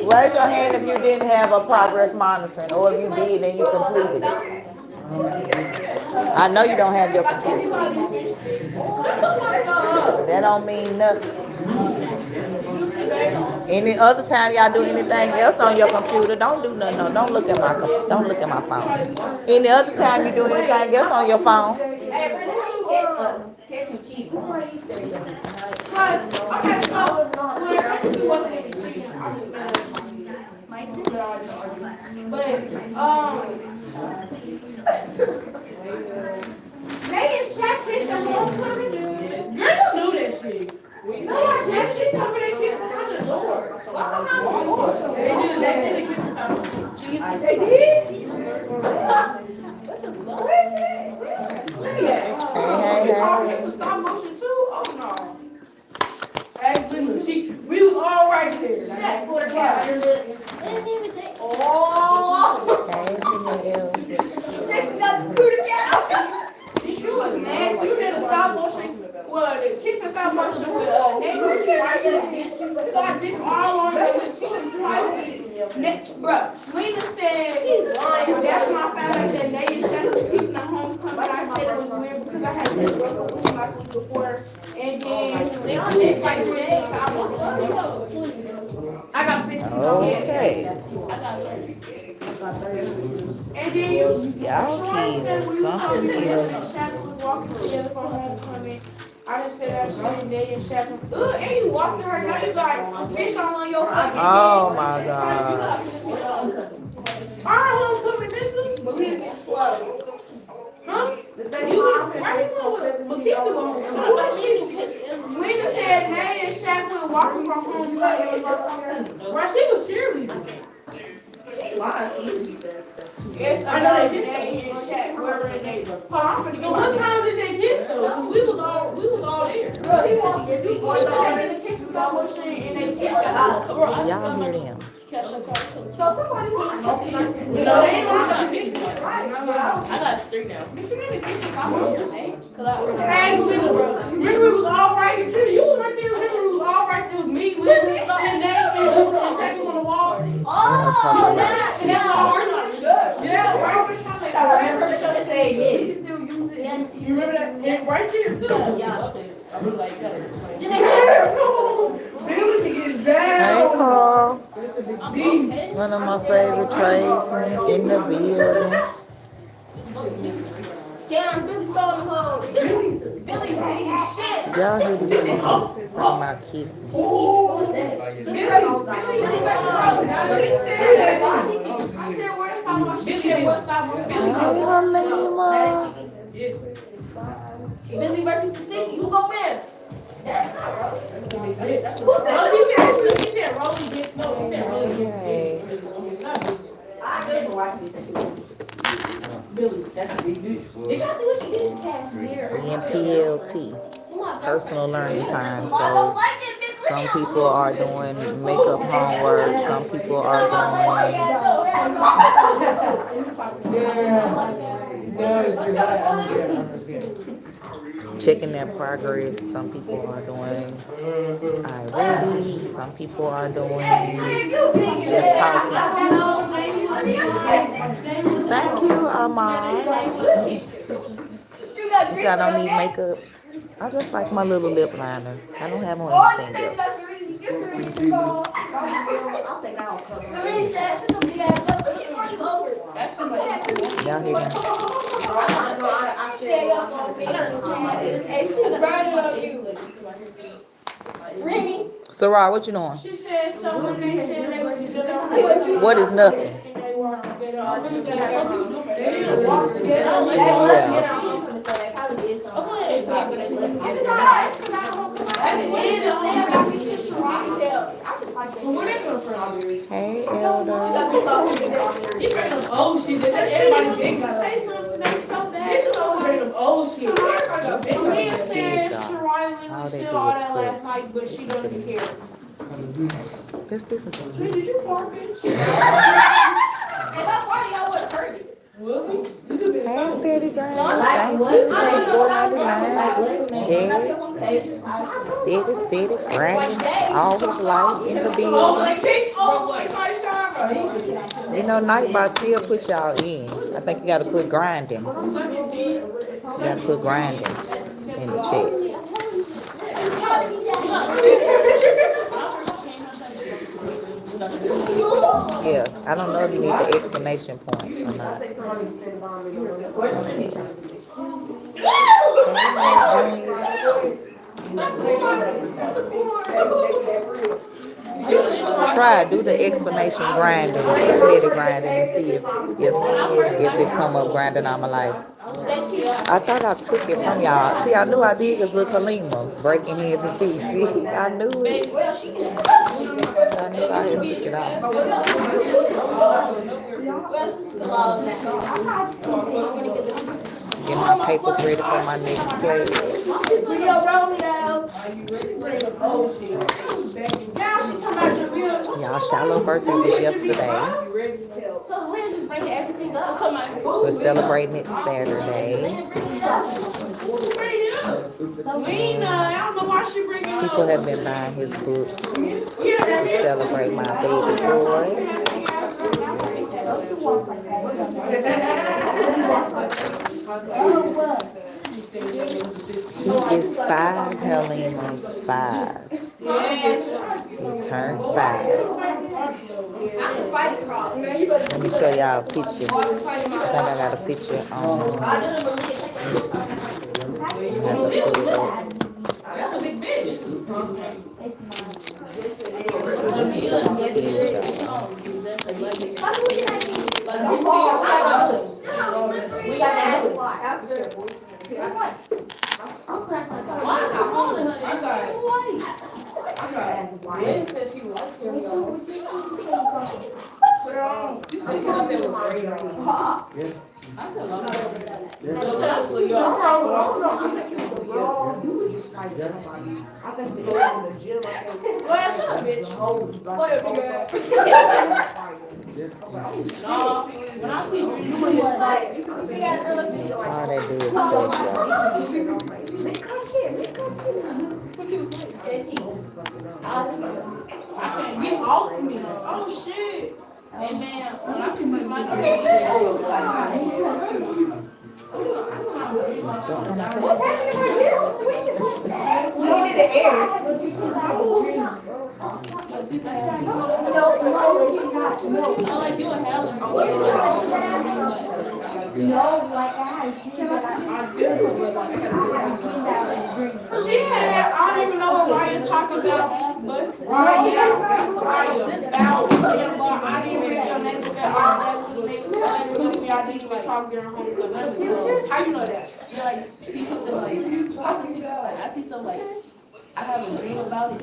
Raise your hand if you didn't have a progress monitoring, or if you did and you completed it. I know you don't have your computer. That don't mean nothing. Any other time y'all do anything else on your computer, don't do nothing. No, don't look at my phone. Any other time you do anything else on your phone. They and Shaq kissed the homecoming. Girl, you knew that shit. No, Shaq, she told me they kissed behind the door. They did kiss behind the door. They did? What the fuck? Where is it? It's a stop motion too? Oh no. Ask Linda. We was all right there. Shaq for the cat. Oh. You was nasty. You did a stop motion. Well, the kissing stop motion with Nate Richie right here, bitch. You got dick all on her lips. She was driving. Bro, Lena said, that's when I found out that Nate and Shaq was kissing at homecoming. But I said it was weird because I had this work with him like a week before. And then they on this like 3 days. I got 50. Okay. I got 30. And then y'all said when you told me that Shaq was walking together for homecoming, I just said that shit and Nate and Shaq. And you walked to her, now you got fish all on your fucking head. Oh my God. Alright, homecoming, nigga. Believe me, slow. Huh? Lena said Nate and Shaq went walking from homecoming. Right, she was cheerleading. Yes, I know they kissed Nate and Shaq. Where were they? Hold on, I'm gonna get what time did they kiss though? We was all there. Bro, he walked in. He did the kisses all over and they kissed us. Y'all hear them. So somebody no, they ain't lying. I got 3 now. But you didn't kiss us all over, Nate. Hey, Lena, bro. Remember it was all right here too. You was right there. Remember it was all right. It was me, Lena, and Nate, and Shaq was on the wall. Oh, that's all right. Yeah, right. I remember the show that said yes. You remember that? Yeah, right there too. Yeah, okay. I really like that. Billy be getting bad. Hey, Carl. One of my favorite trades in the building. Yeah, I'm Billy throwing the hole. Billy big as shit. Y'all hear these things talking about kissing. Billy, I said, where's stop motion? She said, what's stop motion? Billy versus Tasiki. Who gon' win? That's not Rolly. She said Rolly gets no. She said Rolly gets. I didn't watch me since she was Billy. That's a big bitch. Did y'all see what she did to Cashmere? PLT. Personal learning time. So some people are doing makeup homework. Some people are checking their progress. Some people are doing iReady. Some people are doing just talking. Thank you, Armand. You said I don't need makeup. I just like my little lip liner. I don't have on anything else. Y'all hear that? Sarah, what you doing? She said so when they said they was together. What is nothing? They walked together. They didn't walk together. Hey, Elder. Oh, she did that. Everybody big say something today so bad. Oh, shit. And Leah said Riley said all that last night, but she doesn't care. Let's listen to Did you fart, bitch? If I party, I would hurt it. Will we? Hey, steady grind. Thank you for $4.99 super chat. Steady grinding all his life in the building. You know, Nightbot still put y'all in. I think you gotta put grinding. You gotta put grinding in the chat. Yeah, I don't know if you need the exclamation point or not. Try do the explanation grinding, steady grinding, and see if it come up grinding on my life. I thought I took it from y'all. See, I knew I did because look, Halima breaking heads and feet. See, I knew it. I knew I had took it off. Get my papers ready for my next class. Y'all, Shiloh's birthday was yesterday. We're celebrating it Saturday. People have been buying his book to celebrate my baby boy. He is 5, Helena, 5. He turned 5. Let me show y'all a picture. I think I got a picture on. That's a big bitch. Put her on. You said she's up there with Maria. I feel like I think they go in the gym. Well, shut up, bitch. No, when I see you, all they do is push I can't get off of me. Oh, shit. Hey, man, when I see my what's happening right there? Look in the air. I like you and Helen. She said, I don't even know what Ryan talking about, but Ryan, I didn't read your name because that would make sense. I didn't even talk during homecoming. How you know that? Yeah, like, see something like, I see stuff like, I have a dream about it.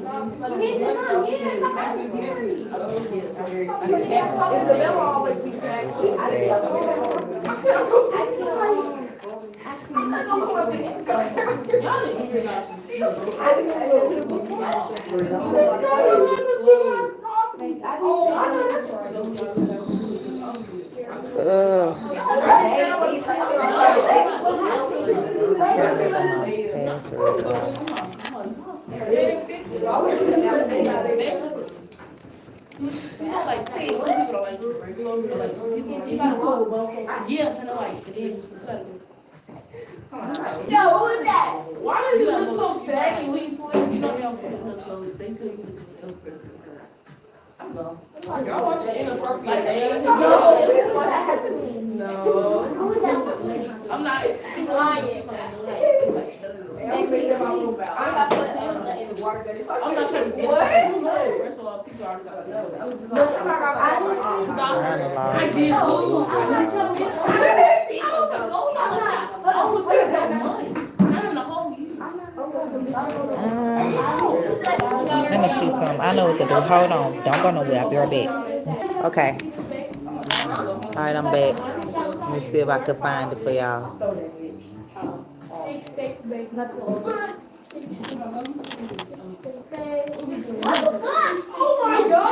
Isabella always be tagged. Like, see, some people are like, yeah, and they're like, yo, who is that? Why do you look so saggy when you play? You know, so they tell you to I'm going. Y'all watch it inappropriate. No. I'm not lying. I'm not in the water that is. I'm not sure. What? First of all, people already got to I did too. Let me see something. I know what to do. Hold on. Don't go nowhere. I'll be right back. Okay. Alright, I'm back. Let me see if I can find it for y'all. Oh my God!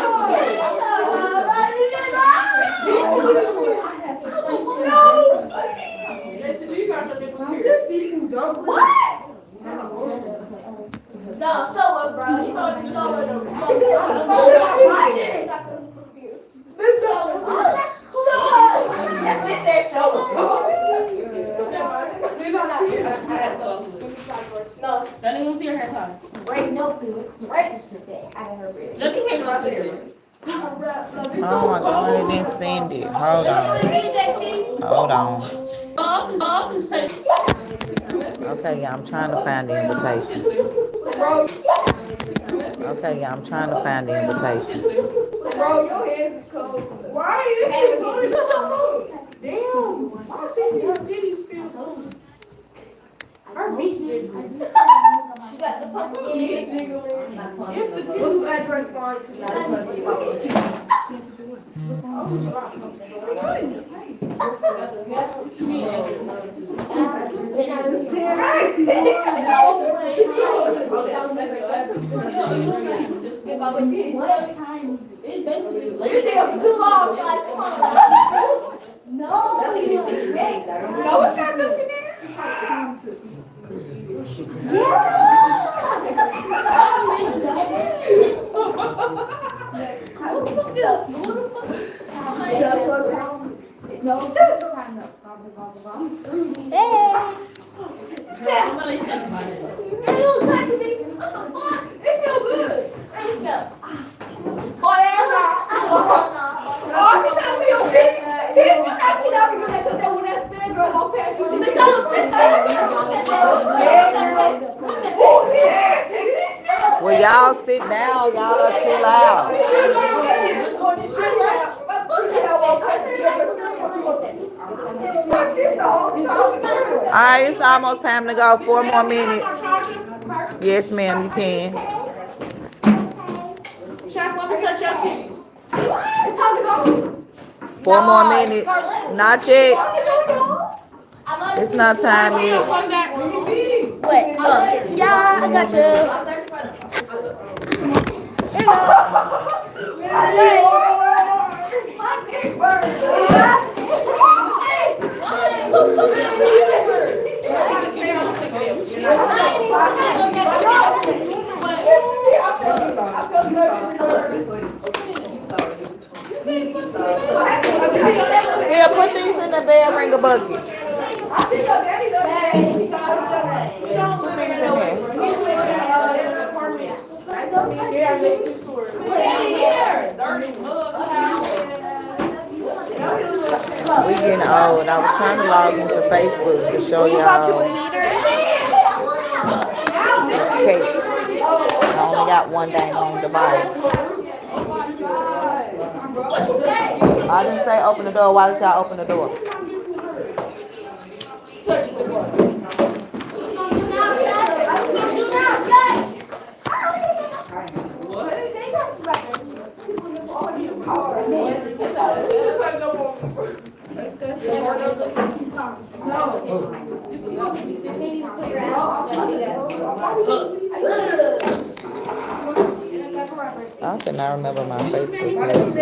Oh my God, it didn't send it. Hold on. Hold on. Okay, yeah, I'm trying to find the invitation. Okay, yeah, I'm trying to find the invitation. Bro, your hands is cold. Why is it cold? You got your phone. Damn. Why CC's titties feel so... Her meat jiggling. You got the pumpkin meat jiggling. It's the titties. Who's address fine to that? You think I'm too long, Sean? Come on. No, it's got milk in there. Well, y'all sit down. Y'all are too loud. Alright, it's almost time to go. 4 more minutes. Yes, ma'am, you can. Shaq, let me touch your titties. It's time to go. 4 more minutes. Not yet. It's not time yet. Wait, yeah, I got you. Here you Here, put these in the bell ringer bucket. I see your daddy though. He got his name. We don't live in there. Yeah, next to store. Daddy here. Dirty mug. We getting old. I was trying to log into Facebook to show y'all this cake. I only got one dang on device. I didn't say open the door. Why did y'all open the door? I cannot remember my Facebook password.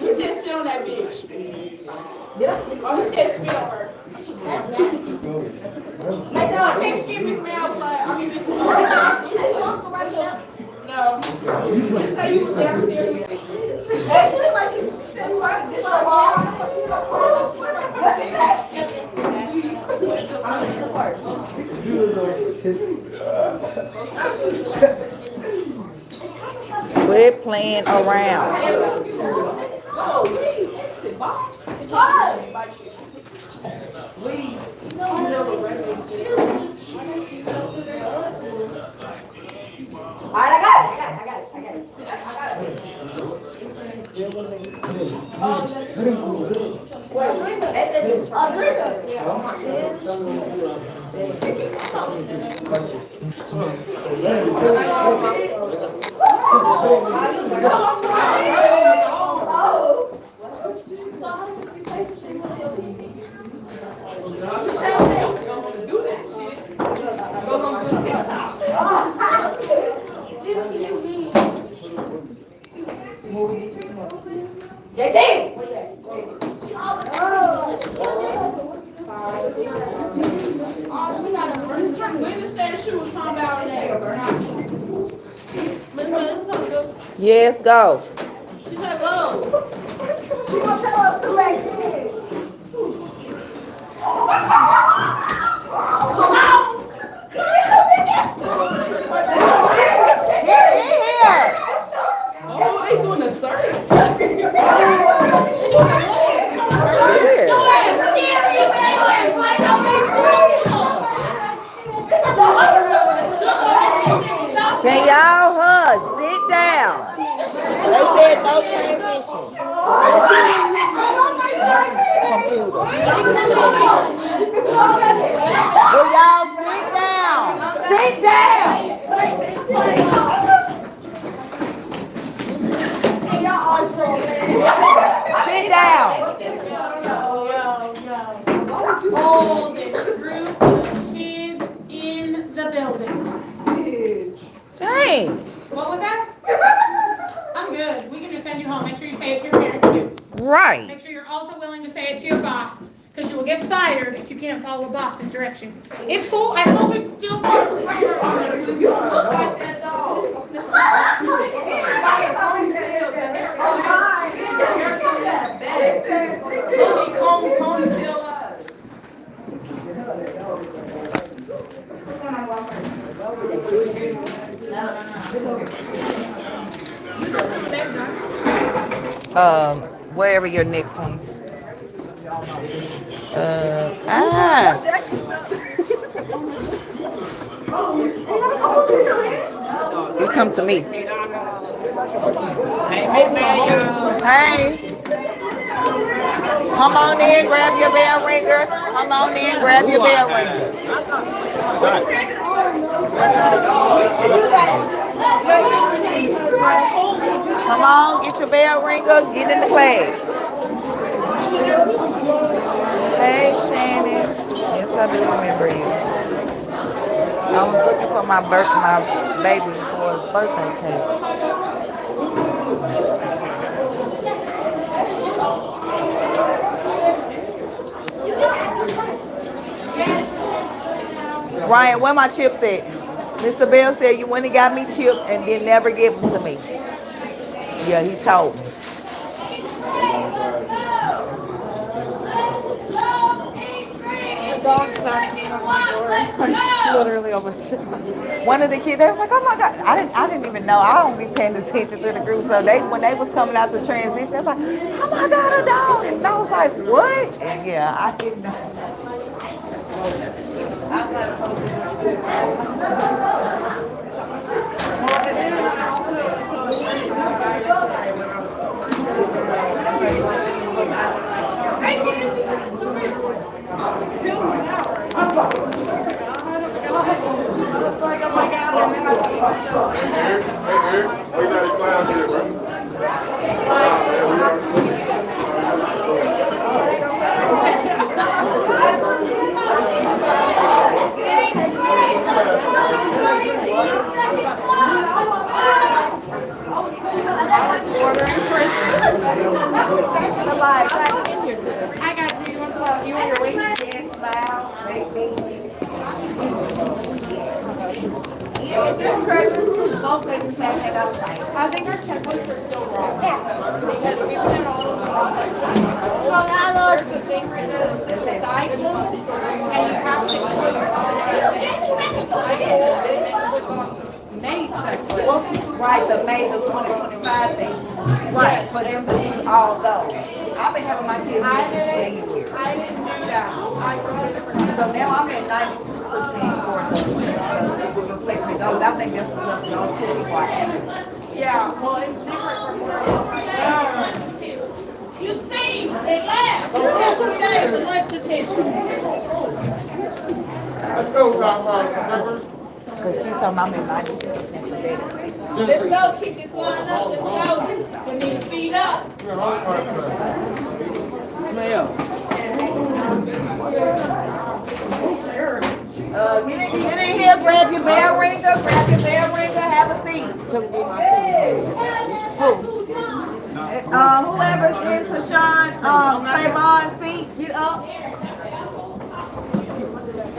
He said sit on that bitch. Oh, he said spit on her. I said, oh, I can't skip Miss Mel, but I mean, Miss Mel. No. You say you was downstairs. Actually, like, you said, like, this is Quit playing around. Alright, I got it. Yes, go. She said go. She gonna tell us to make it. Oh, he's doing a search. Can y'all hush? Sit down. They said no transition. Computer. Will y'all sit down? Sit down. Sit down. Oldest group of kids in the building. Dang. What was that? I'm good. We can just send you home. Make sure you say it to your parents too. Right. Make sure you're also willing to say it to your boss, because you will get fired if you can't follow the boss's direction. It's cool. I hope it still works. Wherever your next one. You come to me. Hey. Come on in, grab your bell ringer. Come on in, grab your bell ringer. Come on, get your bell ringer, get in the class. Hey, Shannon. Yes, I do remember you. I was looking for my baby boy's birthday cake. Ryan, where my chips at? Mr. Bell said you went and got me chips and then never give them to me. Yeah, he told me. Dog started knocking on my door. I'm literally on my shit. One of the kids, they was like, "Oh my God!" I didn't even know. I don't be paying attention to the group. So when they was coming out to transition, they was like, "Oh my God, a dog!" And I was like, "What?" And yeah, I didn't know. I got you. You want your waist? Smile, baby. I think our checklists are still wrong. Because we put all of them on. There's the thing where it says cycle, and you have to click May checklist. Right, the May the 2025 thing. Right, for them to do all those. I've been having my kids do January. I didn't do that. So now I'm at 92% for the reflection goals. I think that's because those two people are average. Yeah, well, it's different from where you see, they laugh. 2 days is less decision. Let's go, remember? Because she's talking I'm at 92% for that. Let's go, keep this line up, let's go. We need to speed up. Smell. Get in here, grab your bell ringer, have a seat. Whoever's in Tashawn, Trayvon's seat, get up.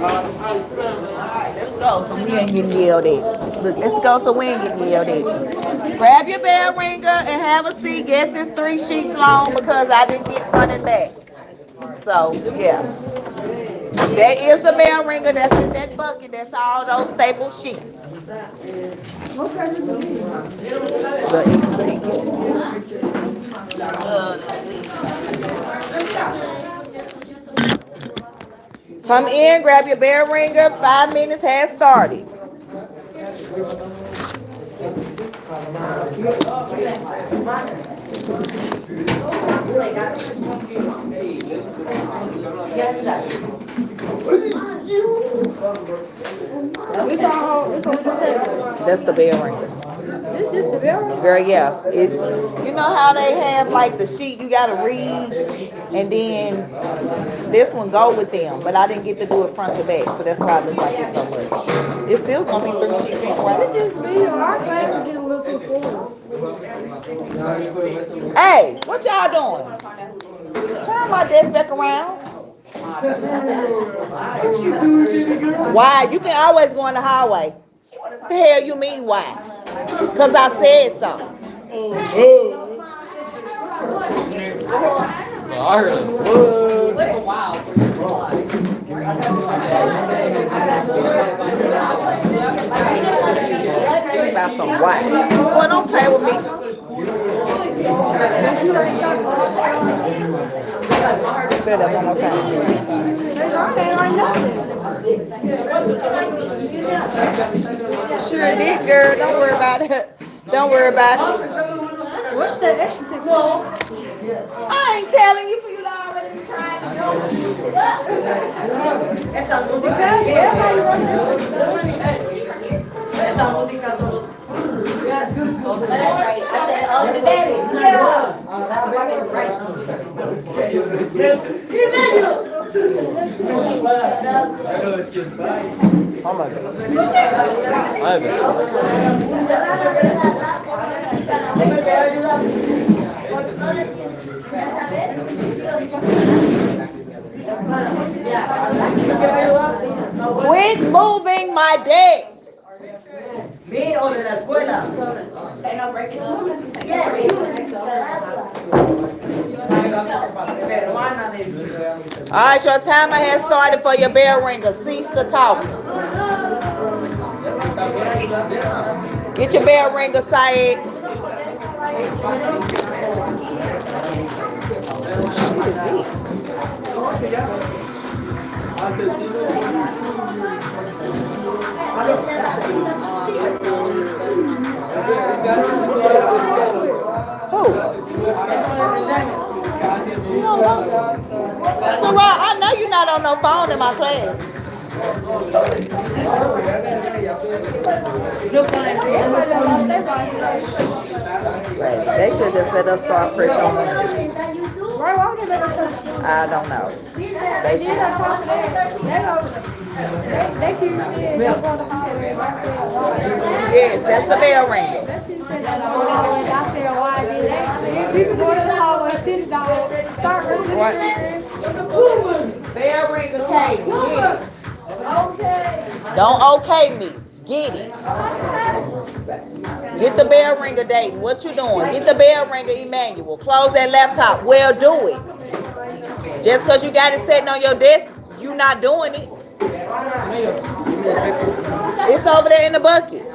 Let's go, so we ain't getting yelled at. Look, let's go, so we ain't getting yelled at. Grab your bell ringer and have a seat. Yes, it's 3 sheets long because I didn't get front and back. So, yeah. That is the bell ringer that's in that bucket. That's all those staple sheets. The extra ticket. Let's see. Come in, grab your bell ringer. 5 minutes has started. Yes, sir. That's the bell ringer. This is the bell ringer? Girl, yeah. It's, you know how they have like the sheet you gotta read, and then this one go with them, but I didn't get to do it front to back, so that's why I look like it's so much. It's still gonna be 3 sheets anyway. It just me. Our class is getting a little too full. Hey, what y'all doing? Turn my desk back around. Why? You can always go in the hallway. What the hell you mean why? Because I said so. I heard it. About some what? Boy, don't play with me. Say that one more time. Sure did, girl. Don't worry about it. Don't worry about it. What's the extra ticket? I ain't telling you for you to already be trying to do it. That's a música. That's a música. That's right. I said, oh, the daddy. Yeah. That's fucking right. Oh my God. I have a slide. Quit moving my desk. Me o de la escuela. All right, your timer has started for your bell ringer. Cease the talking. Get your bell ringer, Syed. So, I know you're not on no phone in my class. They should just let us start fresh on Monday. I don't know. They should. Yes, that's the bell ringer. What? Bell ringer cake. Get it. Don't okay me. Get it. Get the bell ringer, Dayton. What you doing? Get the bell ringer, Emmanuel. Close that laptop. Well, do it. Just because you got it sitting on your desk, you not doing it. It's over there in the bucket.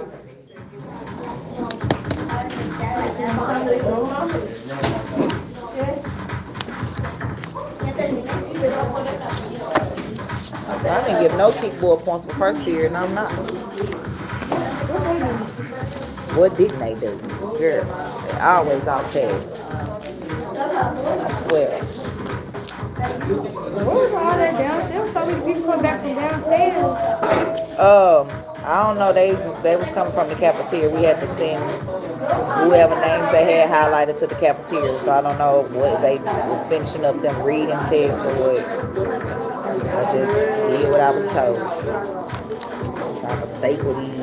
I didn't give no kickball points for first period, and I'm not. What didn't they do? Girl, they always off task. Well. What was all that downstairs? So many people come back from downstairs. I don't know. They was coming from the cafeteria. We had to send whoever names they had highlighted to the cafeteria. So I don't know what they was finishing up them reading tests or what. I just did what I was told. My mistake with these.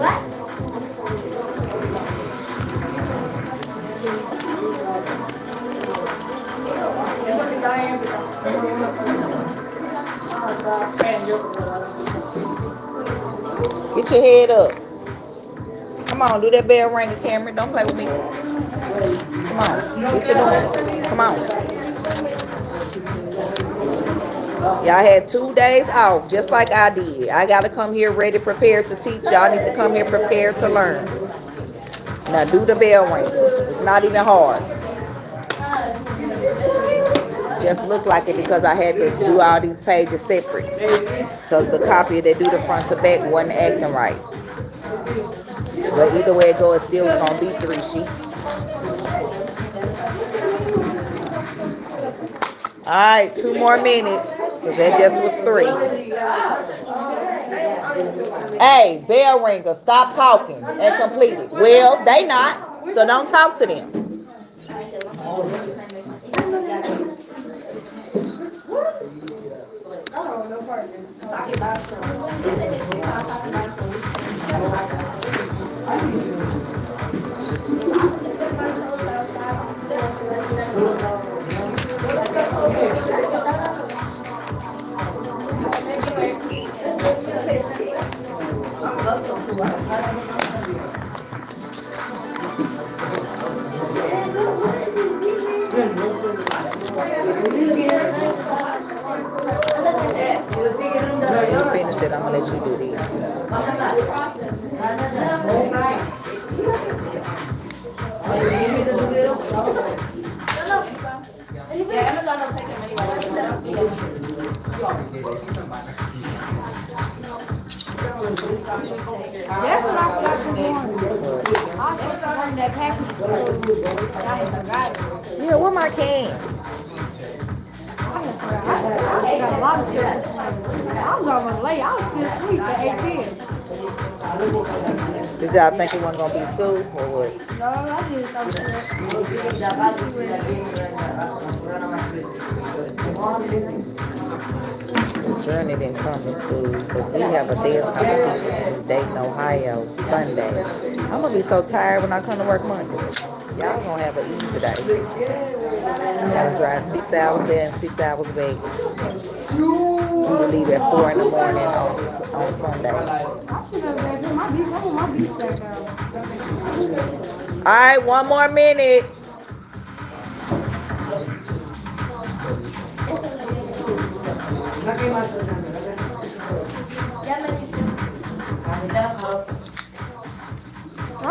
Get your head up. Come on, do that bell ring, Cameron. Don't play with me. Come on, get to doing. Come on. Y'all had 2 days off, just like I did. I gotta come here ready, prepared to teach. Y'all need to come here prepared to learn. Now do the bell ring. It's not even hard. Just look like it because I had to do all these pages separate. Because the copy that do the front to back wasn't acting right. But either way it goes, it still is gonna be 3 sheets. Alright, 2 more minutes. Because that just was 3. Hey, bell ringer, stop talking and complete it. Well, they not. So don't talk to them. When you finish it, I'm gonna let you do these. That's what I forgot to do. I forgot to bring that package to Yeah, where my can? I got a lot of stuff. I was almost late. I was still asleep at 8:10. Did y'all think it wasn't gonna be school or what? No, I just Journey didn't come to school because we have a dance competition in Dayton, Ohio, Sunday. I'm gonna be so tired when I come to work Monday. Y'all gonna have an easy day. I'm gonna drive 6 hours there and 6 hours back. We leave at 4 in the morning on Sunday. I should have read my beats. I want my beats back out. All right, 1 more minute. I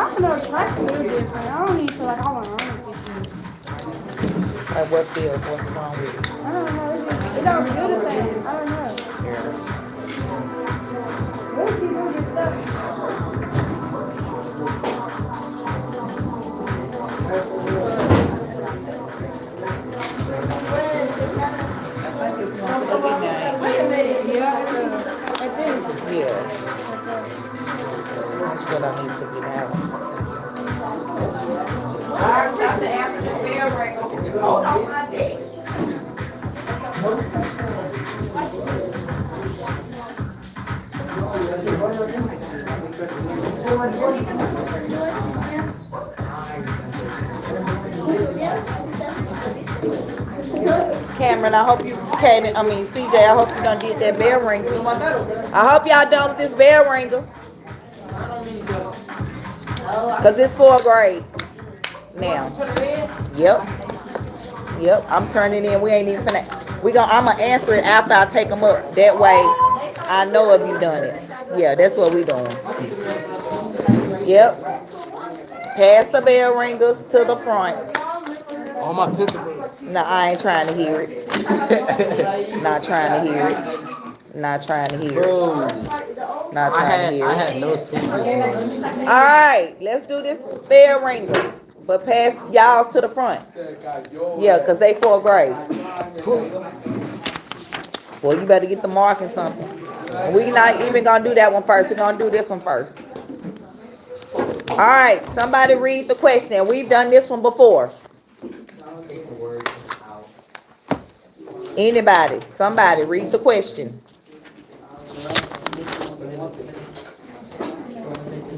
don't know, track feel different. I don't need to like, I want to run this shit. Like what feels? What's wrong with it? I don't know. It don't feel the same. I don't know. We'll keep moving stuff. Yeah, I think. Yeah. That's what I need to get out. Alright, just to answer the bell ring. Hold on my desk. Cameron, I hope you CJ, I hope you done did that bell ringer. I hope y'all done with this bell ringer. Cause it's 4th grade now. Yep, I'm turning in. We ain't even finna. I'm gonna answer it after I take them up. That way I know if you done it. Yeah, that's what we doing. Yep. Pass the bell ringers to the front. All my picture. No, I ain't trying to hear it. Not trying to hear it. Not trying to hear it. Bro, Not trying to hear I it. had no sleep this morning. Alright, let's do this bell ringer. But pass y'all to the front. Yeah, because they 4th grade. Well, you better get the marking something. We not even gonna do that one first. We're gonna do this one first. Alright, somebody read the question. We've done this one before. Anybody, somebody read the question.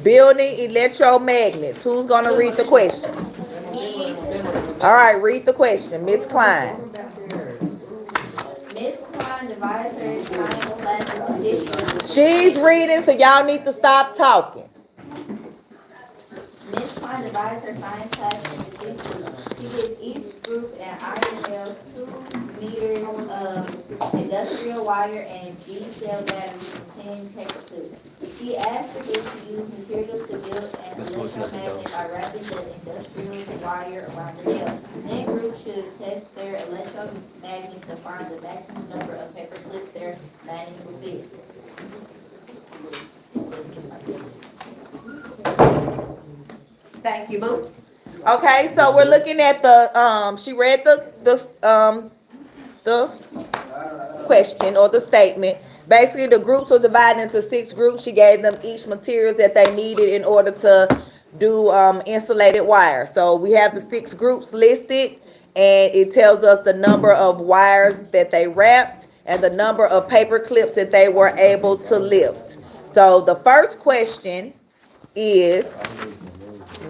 Building electromagnets. Who's gonna read the question? All right, read the question, Miss Klein. Miss Klein divides her science class into 6 groups. She's reading, so y'all need to stop talking. Ms. Klein divides her science class into 6 groups. She gives each group an INL 2 meters of industrial wire and G cell batteries and 10 paper clips. She asks the group to use materials to build an electromagnet by wrapping the industrial wire around the nail. Then group should test their electromagnets to find the maximum number of paper clips their magnets will fit. Thank you, Boo. Okay, so we're looking at the, she read the question or the statement. Basically, the groups were divided into 6 groups. She gave them each materials that they needed in order to do insulated wire. So we have the 6 groups listed, and it tells us the number of wires that they wrapped and the number of paper clips that they were able to lift. So the first question is,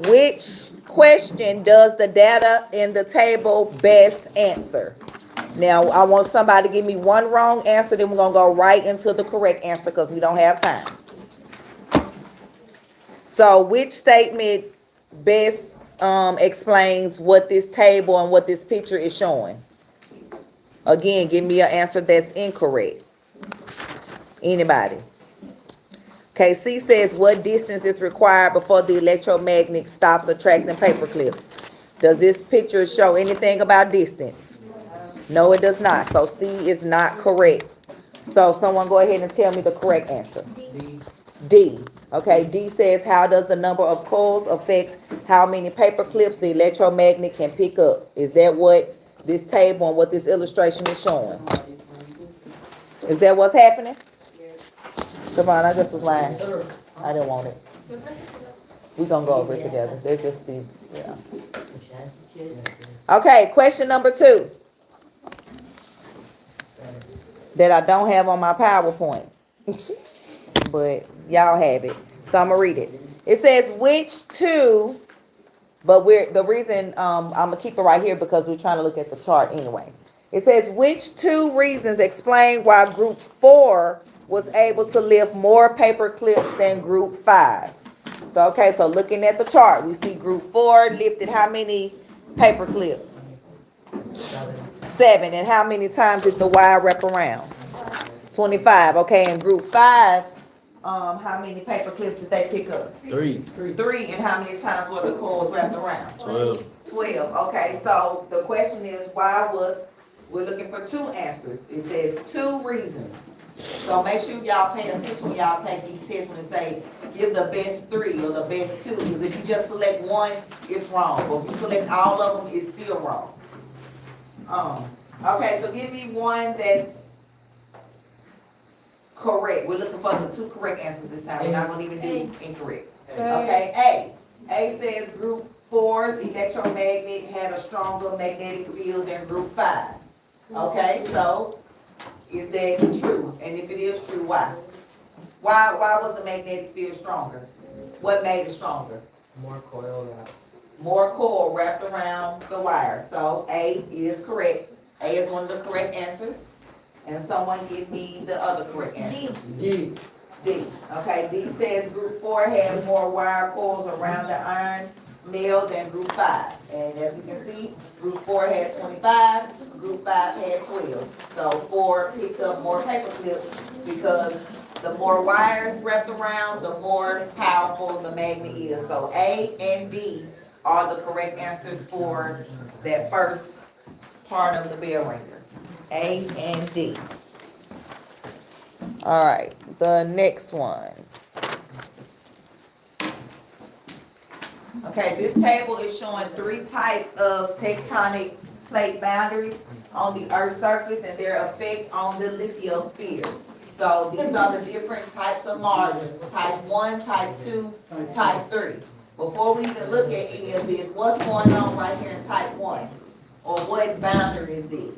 which question does the data in the table best answer? Now, I want somebody to give me one wrong answer, then we're going to go right into the correct answer because we don't have time. So, which statement best explains what this table and what this picture is showing? Again, give me an answer that's incorrect. Anybody? Okay, C says, what distance is required before the electromagnet stops attracting paper clips? Does this picture show anything about distance? No, it does not. So C is not correct. So someone go ahead and tell me the correct answer. D. Okay, D says, how does the number of coils affect how many paper clips the electromagnet can pick up? Is that what this table and what this illustration is showing? Is that what's happening? Come on, I just was lying. I didn't want it. We're going to go over it together. They just be, yeah. Okay, question number 2. That I don't have on my PowerPoint. But y'all have it. So I'm going to read it. It says, which 2, but the reason I'm going to keep it right here because we're trying to look at the chart anyway. It says, which 2 reasons explain why group 4 was able to lift more paper clips than group 5. So, okay, so looking at the chart, we see group 4 lifted how many paper clips? 7. And how many times did the wire wrap around? 25. Okay, and group 5, how many paper clips did they pick up? 3. 3. And how many times were the coils wrapped around? 12. 12. Okay, so the question is, we're looking for 2 answers. It says 2 reasons. So make sure y'all pay attention when y'all take these tests when it say give the best 3 or the best 2. Because if you just select one, it's wrong. But if you select all of them, it's still wrong. Okay, so give me one that's correct. We're looking for the 2 correct answers this time. We're not going to even do incorrect. Okay, A. A says group 4's electromagnet had a stronger magnetic field than group 5. Okay, so is that true? And if it is true, why? Why was the magnetic field stronger? What made it stronger? More coil wrap. More coil wrapped around the wire. So A is correct. A is one of the correct answers. And someone give me the other correct answer. D. D. Okay, D says group 4 had more wire coils around the iron nail than group 5. And as you can see, group 4 had 25, group 5 had 12. So 4 picked up more paper clips because the more wires wrapped around, the more powerful the magnet is. So A and D are the correct answers for that first part of the bell ringer. A and D. All right, the next one. Okay, this table is showing 3 types of tectonic plate boundaries on the Earth's surface and their effect on the lithosphere. So these are the different types of margins, type 1, type 2, and type 3. Before we even look at any of this, what's going on right here in type 1? Or what boundary is this?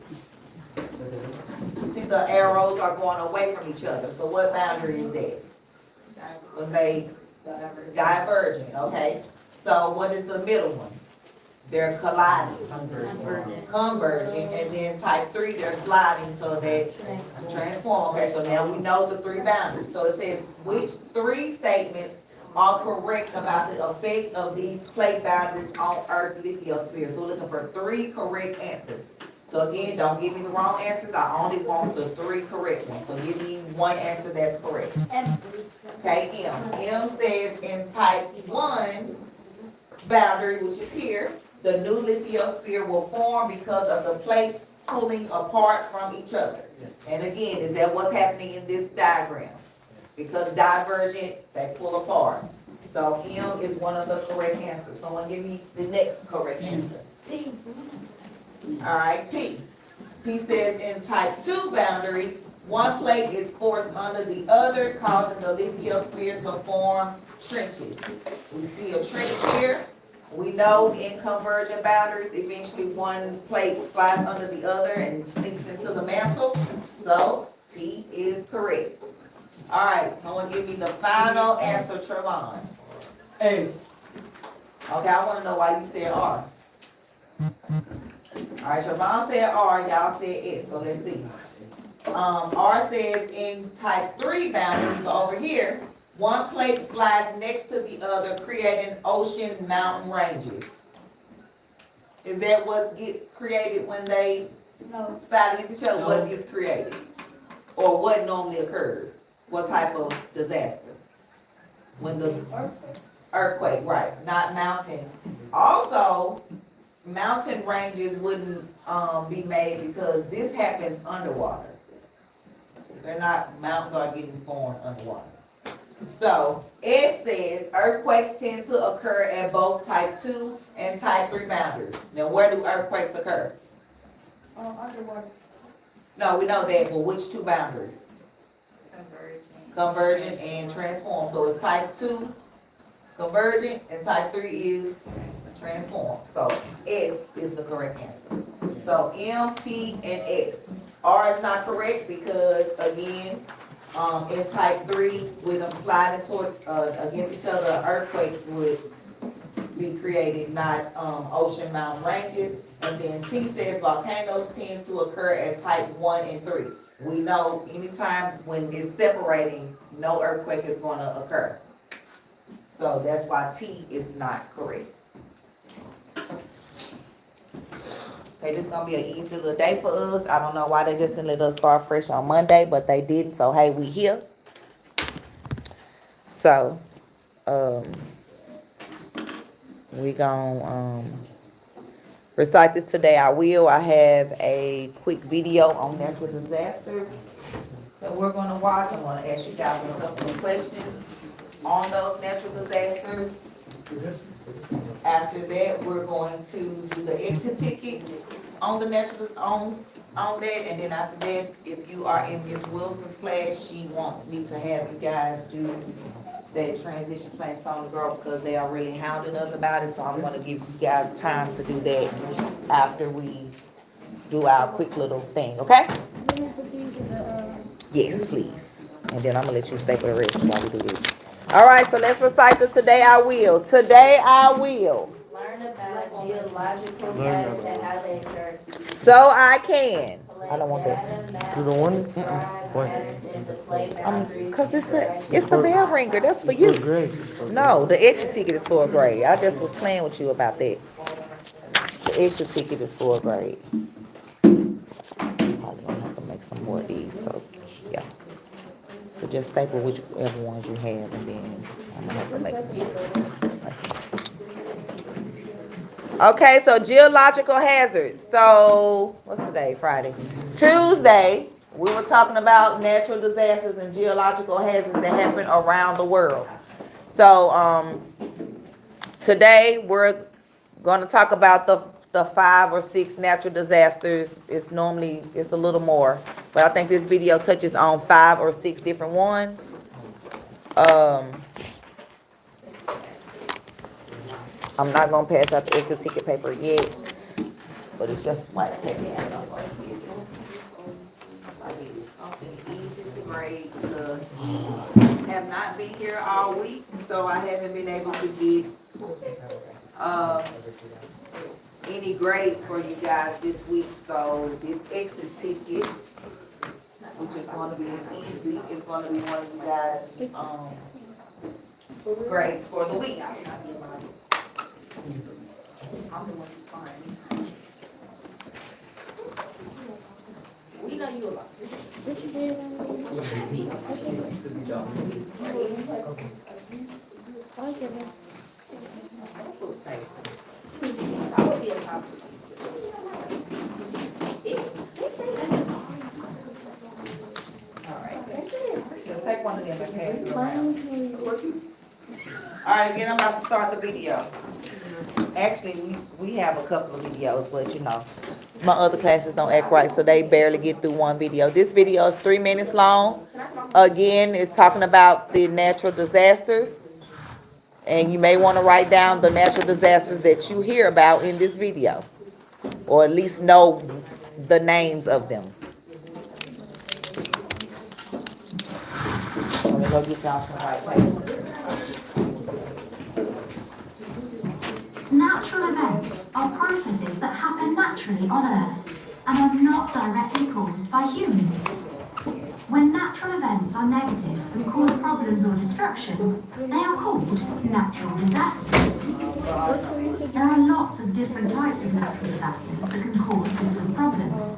You see the arrows are going away from each other. So what boundary is that? When they divergent, okay? So what is the middle one? They're colliding. Converging. And then type 3, they're sliding, so that's transform. Okay, so now we know the 3 boundaries. So it says, which 3 statements are correct about the effects of these plate boundaries on Earth's lithosphere. So we're looking for 3 correct answers. So again, don't give me the wrong answers. I only want the 3 correct ones. So give me one answer that's correct. Okay, M. M says in type 1 boundary, which is here, the new lithosphere will form because of the plates pulling apart from each other. And again, is that what's happening in this diagram? Because divergent, they pull apart. So M is one of the correct answers. Someone give me the next correct answer. All right, P. P says in type 2 boundary, one plate is forced under the other, causing the lithosphere to form trenches. We see a trench here. We know in convergent boundaries, eventually one plate slides under the other and sinks into the mantle. So P is correct. All right, someone give me the final answer, Trevon. A. Okay, I want to know why you said R. All right, Trevon said R, y'all said S, so let's see. R says in type 3 boundaries over here, one plate slides next to the other, creating ocean mountain ranges. Is that what gets created when they slide against each other? What gets created? Or what normally occurs? What type of disaster? When the earthquake, right, not mountain. Also, mountain ranges wouldn't be made because this happens underwater. They're not, mountains are getting formed underwater. So, it says earthquakes tend to occur at both type 2 and type 3 boundaries. Now, where do earthquakes occur? Underwater. No, we know that, but which 2 boundaries? Convergent and transform. So, it's type 2 convergent and type 3 is transform. So, S is the correct answer. So, M, P, and S. R is not correct because, again, in type 3, with them sliding toward, against each other, earthquakes would be created, not ocean mountain ranges. And then T says volcanoes tend to occur at type 1 and 3. We know anytime when it's separating, no earthquake is going to occur. So that's why T is not correct. Okay, this is going to be an easy little day for us. I don't know why they just didn't let us start fresh on Monday, but they didn't. So, hey, we here. So, we going to recite this today. I will. I have a quick video on natural disasters that we're going to watch. I'm going to ask you guys a couple of questions on those natural disasters. After that, we're going to do the exit ticket on the natural on that, and then after that, if you are in Miss Wilson's class, she wants me to have you guys do that transition plan song girl because they are really hounding us about it. So I'm going to give you guys time to do that after we do our quick little thing. Okay? Yes, please. And then I'm gonna let you stay for the rest while we do this. All right, so let's recite the today I will. Today I will. Learn about geological patterns and how they occur. So I can. I don't want that. You don't want it? Cause it's the bell ringer. That's for you. No, the exit ticket is for a grade. I just was playing with you about that. The exit ticket is for a grade. Probably gonna have to make some more of these. So yeah. So just staple whichever ones you have, and then I'm gonna have to make some more. Okay, so geological hazards. So what's today? Friday. Tuesday, we were talking about natural disasters and geological hazards that happen around the world. So today we're going to talk about the 5 or 6 natural disasters. It's a little more, but I think this video touches on 5 or 6 different ones. I'm not going to pass out the exit ticket paper yet, but it's just like something easy to grade because I have not been here all week, so I haven't been able to get any grades for you guys this week. So this exit ticket, which is going to be easy, is going to be one of you guys grades for the week. We know you a lot. I would be a top. So take one of them and pass it around. Alright, again, I'm about to start the video. Actually, we have a couple of videos, but you know, my other classes don't act right, so they barely get through one video. This video is 3 minutes long. Again, it's talking about the natural disasters. And you may want to write down the natural disasters that you hear about in this video. Or at least know the names of them. Let me go get y'all some white paper. Natural events are processes that happen naturally on Earth and are not directly caused by humans. When natural events are negative and cause problems or destruction, they are called natural disasters. There are lots of different types of natural disasters that can cause different problems.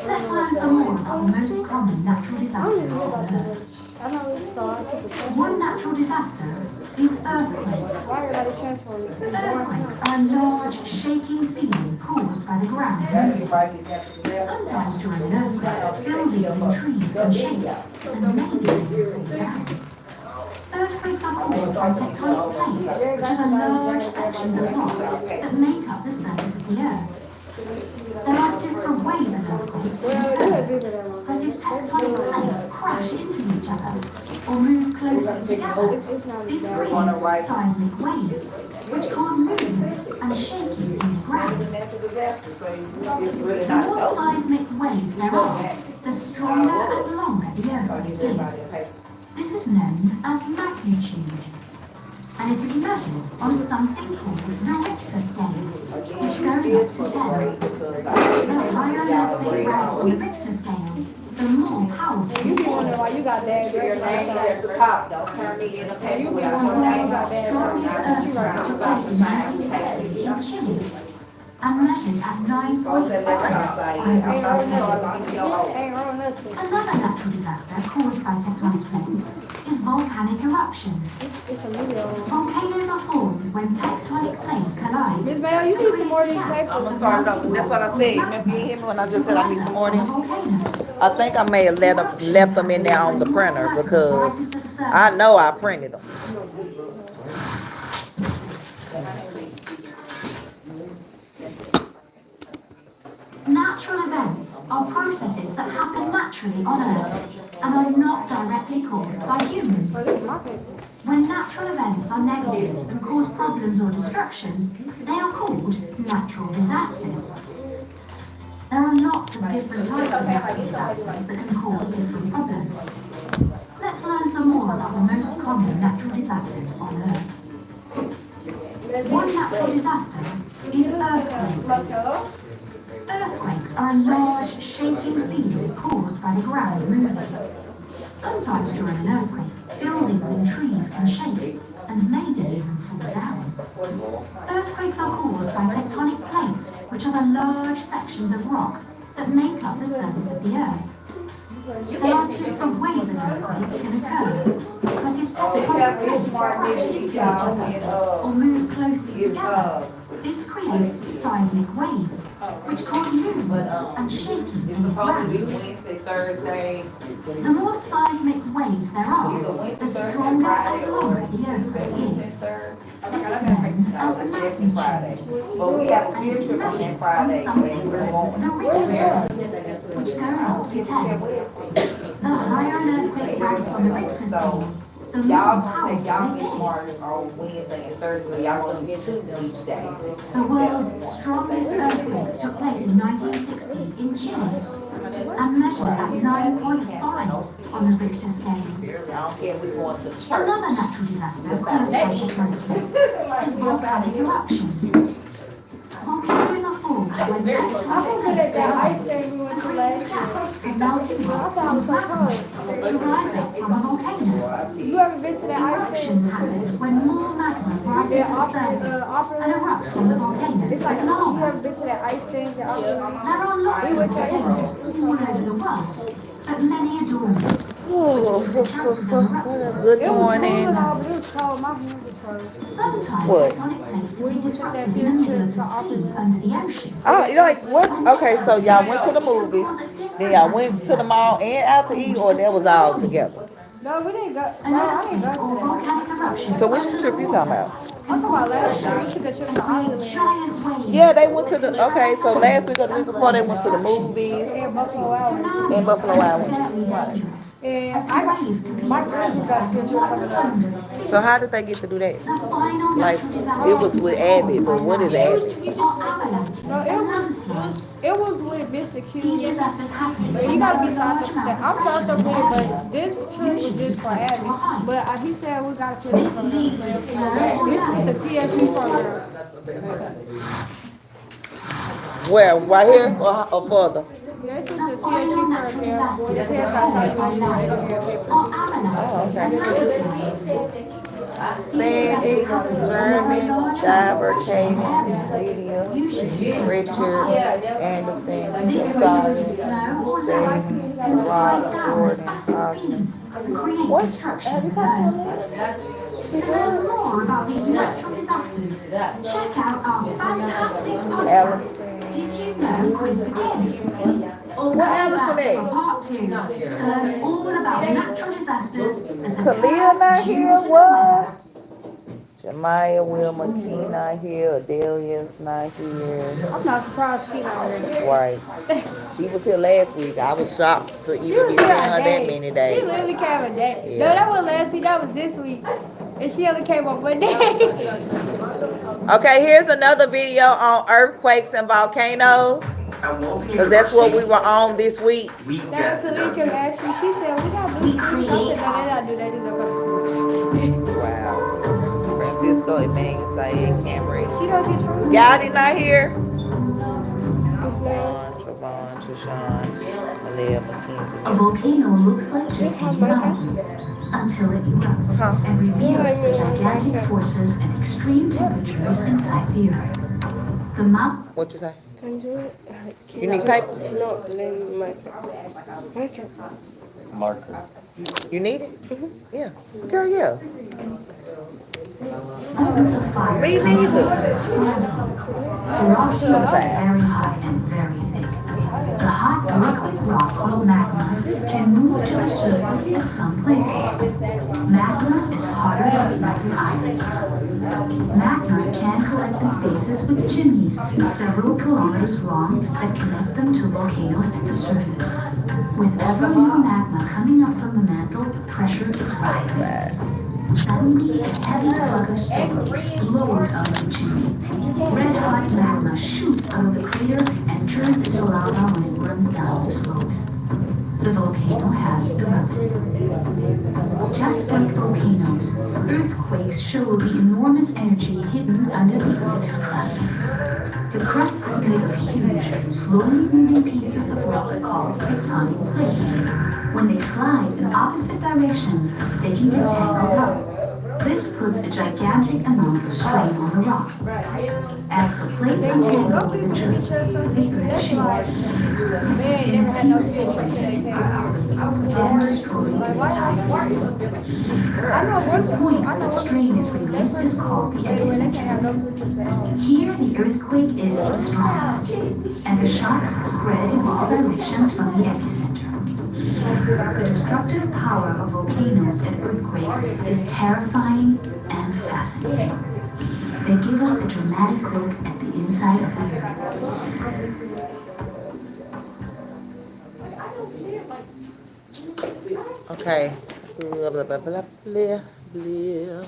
Let's learn some more about the most common natural disasters on Earth. One natural disaster is earthquakes. Earthquakes are a large, shaking feeling caused by the ground moving. Sometimes during an earthquake, buildings and trees can shake and maybe even fall down. Earthquakes are caused by tectonic plates, which are the large sections of rock that make up the surface of the Earth. There are different ways an earthquake can occur, but if tectonic plates crash into each other or move closely together, this creates seismic waves, which cause movement and shaking in the ground. The more seismic waves there are, the stronger and longer the earthquake is. This is known as magnitude, and it is measured on something called the Richter scale, which goes up to 10. The higher an earthquake ranks on the Richter scale, the more powerful it is. You got that Your name is at the top, don't turn me in a paper without The your name. world's strongest earthquake took place in 1960 in Chile and measured at 9.5 on a Richter scale. ain't wrong nothing. Another natural disaster caused by tectonic plates is volcanic eruptions. It's a video. Volcanoes are formed when tectonic plates collide. Miss Mayo, you need some more of these papers. I'm gonna start it over. That's what I said. Remember you hear me when I just said I need some more of them? I think I may have left them in there on the printer because I know I printed them. Natural events are processes that happen naturally on Earth and are not directly caused by humans. When natural events are negative and cause problems or destruction, they are called natural disasters. There are lots of different types of natural disasters that can cause different problems. Let's learn some more about the most common natural disasters on Earth. One natural disaster is earthquakes. Earthquakes are a large, shaking feeling caused by the ground moving. Sometimes during an earthquake, buildings and trees can shake and maybe even fall down. Earthquakes are caused by tectonic plates, which are the large sections of rock that make up the surface of the Earth. There are different ways an earthquake can occur, but if tectonic plates crash into each other or move closely together, this creates seismic waves, which cause movement and shaking in the ground. Wednesday, Thursday. The more seismic waves there are, the stronger and longer the earthquake is. This is known as magnitude, But we have a and it is future on measured on Friday. something called the Richter scale, which goes up to 10. The higher an earthquake ranks on the Richter scale, the more Y'all gonna take y'all powerful get it marked on Wednesday and Thursday. Y'all gonna get 2 each day. is. The world's strongest earthquake took place in 1960 in Chile and measured at 9.5 on the Richter scale. I don't care if we're going to the church. Another natural disaster caused by tectonic plates is volcanic eruptions. Volcanoes are formed when tectonic plates collide and create a gap for melting rock and magma to rise up from a volcano. You ever been to that ice Eruptions happen surface and erupts from the volcanoes It's like, as you lava. ever been to that ice thing? There are lots of volcanoes all over the world, but many are dormant. Good morning. It was cold. My hands was hurt. Sometimes What? tectonic plates can be disrupted in the middle of the sea under the ocean. Oh, you like what? Okay, so y'all went to the movies, then y'all went to the mall and out to eat, or that was all together? No, we didn't go. An No, I didn't earthquake go or to that. volcanic eruption So which under the trip you water talking about? I'm talking about last year. We took a trip to can create Ireland giant waves. Yeah, they went to the, okay, so last week or the week before they went to the movies in Buffalo Wild Wings. in Buffalo Wild Wings. Very dangerous. And As the waves can be my as friends big got as to a trip coming up. 100 feet. So how did they get to do that? The final Like, natural disaster it was with Abbott, but what is Abbott? or avalanches and landslides. It was with Mr. Q. These disasters happen But you when gotta there be are large south of amounts that. of I'm south pressure of in the here, air. but this trip was just for Abby. But he said we gotta put This means the snow or this land is the TSU program. Where, right here or further? This is the The TSU final natural program. disasters that are caused by land or avalanches and landslides. Sandy, German, Diver, Kaden, Lydia, Richard, Anderson, This Solid, means the snow or land can slide down at fast speeds and create destruction below. To learn more about these natural disasters, check out our fantastic podcast, Did You Know Quiz for Kids? Or come back for part 2 to learn all about natural disasters that Kalia not occur here, due to what? Jemiah, Wilma, Key not here, Adelia's not here. I'm not surprised she's not here. Right. She was here last week. I was shocked to She even was be seeing here her a that day. many She days. literally came a day. Yeah. No, that wasn't last week. That was this week. And she only came on Monday. Okay, here's another video on earthquakes and volcanoes. Because that's what we were on this week. That was Kalika last week. She said, we got We this. I create said, no, they don't do that. They don't go to school. Wow. Francisco, Emmanuel, Said, Cameron. She don't get true. Y'all did not hear? Trevon, Trishawn, Malia, A Mackenzie. volcano looks like just any mountain until it erupts and reveals the gigantic forces and extreme temperatures inside the earth. The mount What you say? Can you do it? You need paper? No, then marker. Marker. You need it? Yeah. Girl, yeah. mountains of fire. Me neither. The rock here is very hot and very thick. The hot liquid rock called magma can move to the surface in some places. Magma is hotter than smelted iron. Magma can collect in spaces with chimneys several kilometers long that connect them to volcanoes at the surface. With ever more magma coming up from the mantle, the pressure is rising. Suddenly, a heavy plug of stone explodes out of the chimney. Red-hot magma shoots out of the crater and turns into lava when it runs down the slopes. The volcano has erupted. Just like volcanoes, earthquakes show the enormous energy hidden under the Earth's crust. The crust is made of huge, slowly moving pieces of rock called tectonic plates. When they slide in opposite directions, they can get tangled up. This puts a gigantic amount of strain on the rock. As the plates untangle with a jerk, the earth shakes. In a few seconds, it quickly, then destroying the entire sea. The point where the strain is released is called the epicenter. Here, the earthquake is the strongest, and the shocks spread in all directions from the epicenter. The destructive power of volcanoes and earthquakes is terrifying and fascinating. They give us a dramatic look at the inside of the earth. Okay. Blah, blah, blah, blah, blah, blah.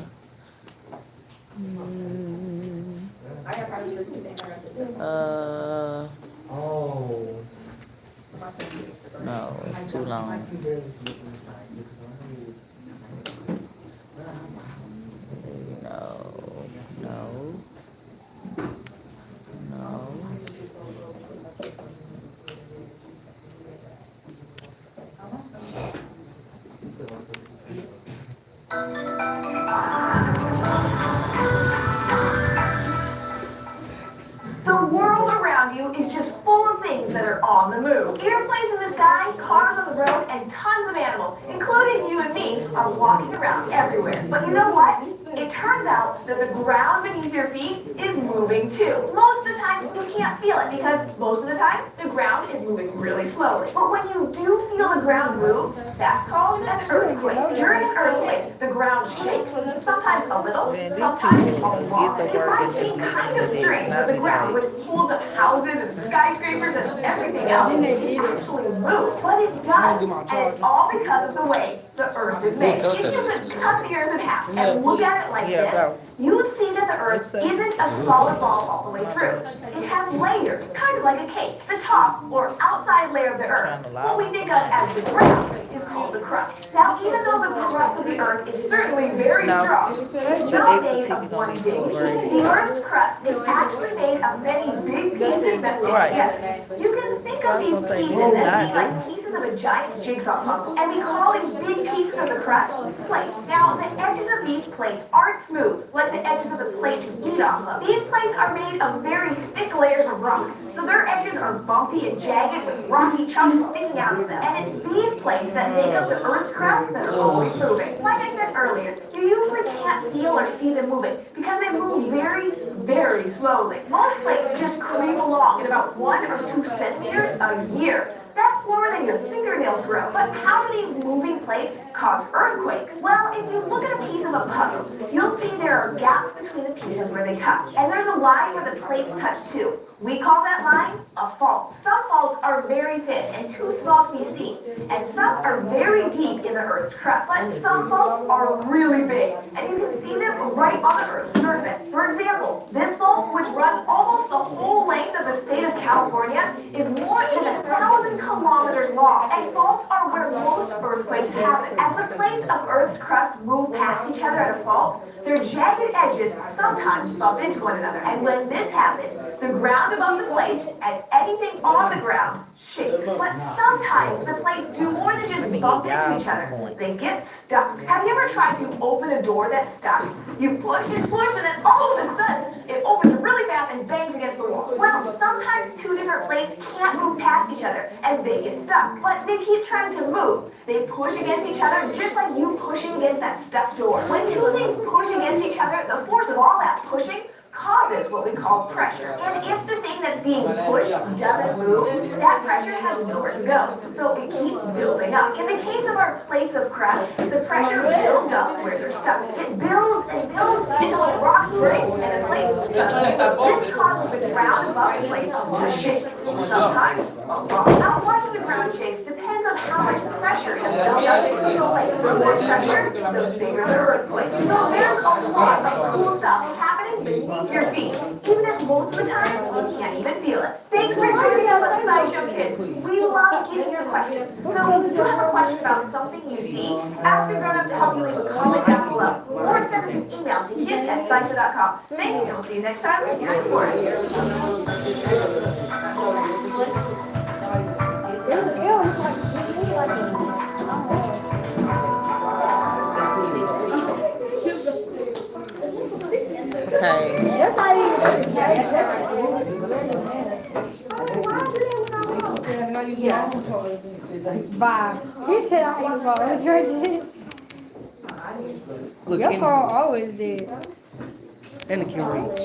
No, it's too long. No. they're on the move. Airplanes in the sky, cars on the road, and tons of animals, including you and me, are walking around everywhere. But you know what? It turns out that the ground beneath your feet is moving too. Most of the time, you can't feel it because most of the time, the ground is moving really slowly. But when you do feel the ground move, that's called an earthquake. During an earthquake, the ground shakes, sometimes a little, Man, these sometimes people a lot. get the It work might and just seem leave kind it of as it strange is. that the ground, which holds up houses and skyscrapers and everything else, actually move. But it does, and it's all because of the way the earth is made. If you could cut the earth in half and look at it like Yeah, this, bro. you would see that the earth isn't a solid ball all the way through. It has layers, kind of like a cake. The top or outside layer of the earth, what we think of as the ground, is called the crust. Now, even though the crust of the earth is certainly very No. strong, it's The not exit made ticket of gonna one be big full, piece. right? The earth's crust is actually made of many big pieces that fit Right. together. You can think of these say pieces it's as not being like pieces of a giant jigsaw puzzle, and we call these big pieces of the crust plates. Now, the edges of these plates aren't smooth, like the edges of the plates you eat off of. These plates are made of very thick layers of rock, so their edges are bumpy and jagged with rocky chunks sticking out of them. And it's these plates that make up the Earth's crust that are always moving. Like I said earlier, you usually can't feel or see them moving because they move very, very slowly. Most plates just creep along at about 1 or 2 centimeters a year. That's slower than your fingernails grow. But how do these moving plates cause earthquakes? Well, if you look at a piece of a puzzle, you'll see there are gaps between the pieces where they touch. And there's a line where the plates touch too. We call that line a fault. Some faults are very thin and too small to be seen. And some are very deep in the Earth's crust. But some faults are really big. And you can see them right on the Earth's surface. For example, this fault, which runs almost the whole length of the state of California, is more than 1,000 kilometers long, and faults are where most earthquakes happen. As the plates of Earth's crust move past each other at a fault, their jagged edges sometimes bump into one another. And when this happens, the ground above the plates and anything on the ground shakes. But sometimes the plates do more than just bump into each other. They get stuck. Have you ever tried to open a door that's stuck? You push and push, and then all of a sudden, it opens really fast and bangs against the wall. Well, sometimes two different plates can't move past each other, and they get stuck. But they keep trying to move. They push against each other just like you pushing against that stuck door. When two things push against each other, the force of all that pushing causes what we call pressure. And if the thing that's being pushed doesn't move, that pressure has nowhere to go. So it keeps building up. In the case of our plates of crust, the pressure builds up where they're stuck. It builds and builds until the rocks break and the plates suddenly move. This causes the ground above the plates to shake. Sometimes a lot. How much the ground shakes depends on how much pressure has built up between the plates. The more pressure, the bigger the earthquake. So there's a lot of cool stuff happening beneath your feet, even if most of the time you can't even feel it. Thanks for joining us on SciShow Kids. We love getting your questions. So if you have a question about something you see, ask a grown-up to help you leave a comment down below, or send us an email to kids@scishow.com. Thanks, and we'll see you next time with your report. Okay. Bye. He said I was always Georgia. Look, Your phone always did. and it can reach.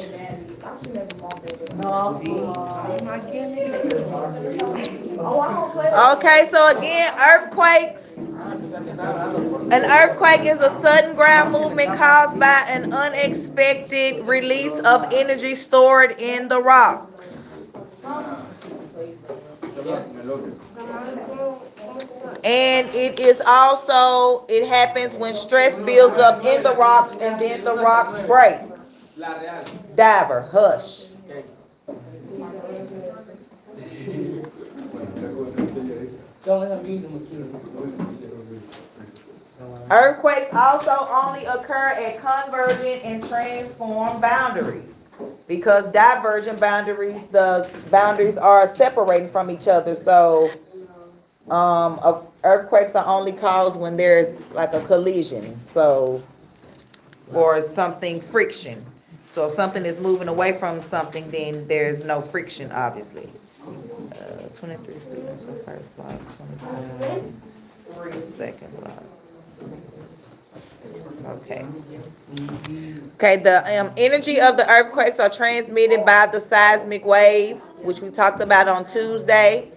Okay, so again, earthquakes. An earthquake is a sudden ground movement caused by an unexpected release of energy stored in the rocks. And it is also, it happens when stress builds up in the rocks and then the rocks break. Diver, hush. Earthquakes also only occur at convergent and transform boundaries. Because divergent boundaries, the boundaries are separating from each other. So earthquakes are only caused when there's like a collision. So, or something friction. So if something is moving away from something, then there's no friction, obviously. 23 students in first block, 25 second block. Okay. Okay, the energy of the earthquakes are transmitted by the seismic wave, which we talked about on Tuesday.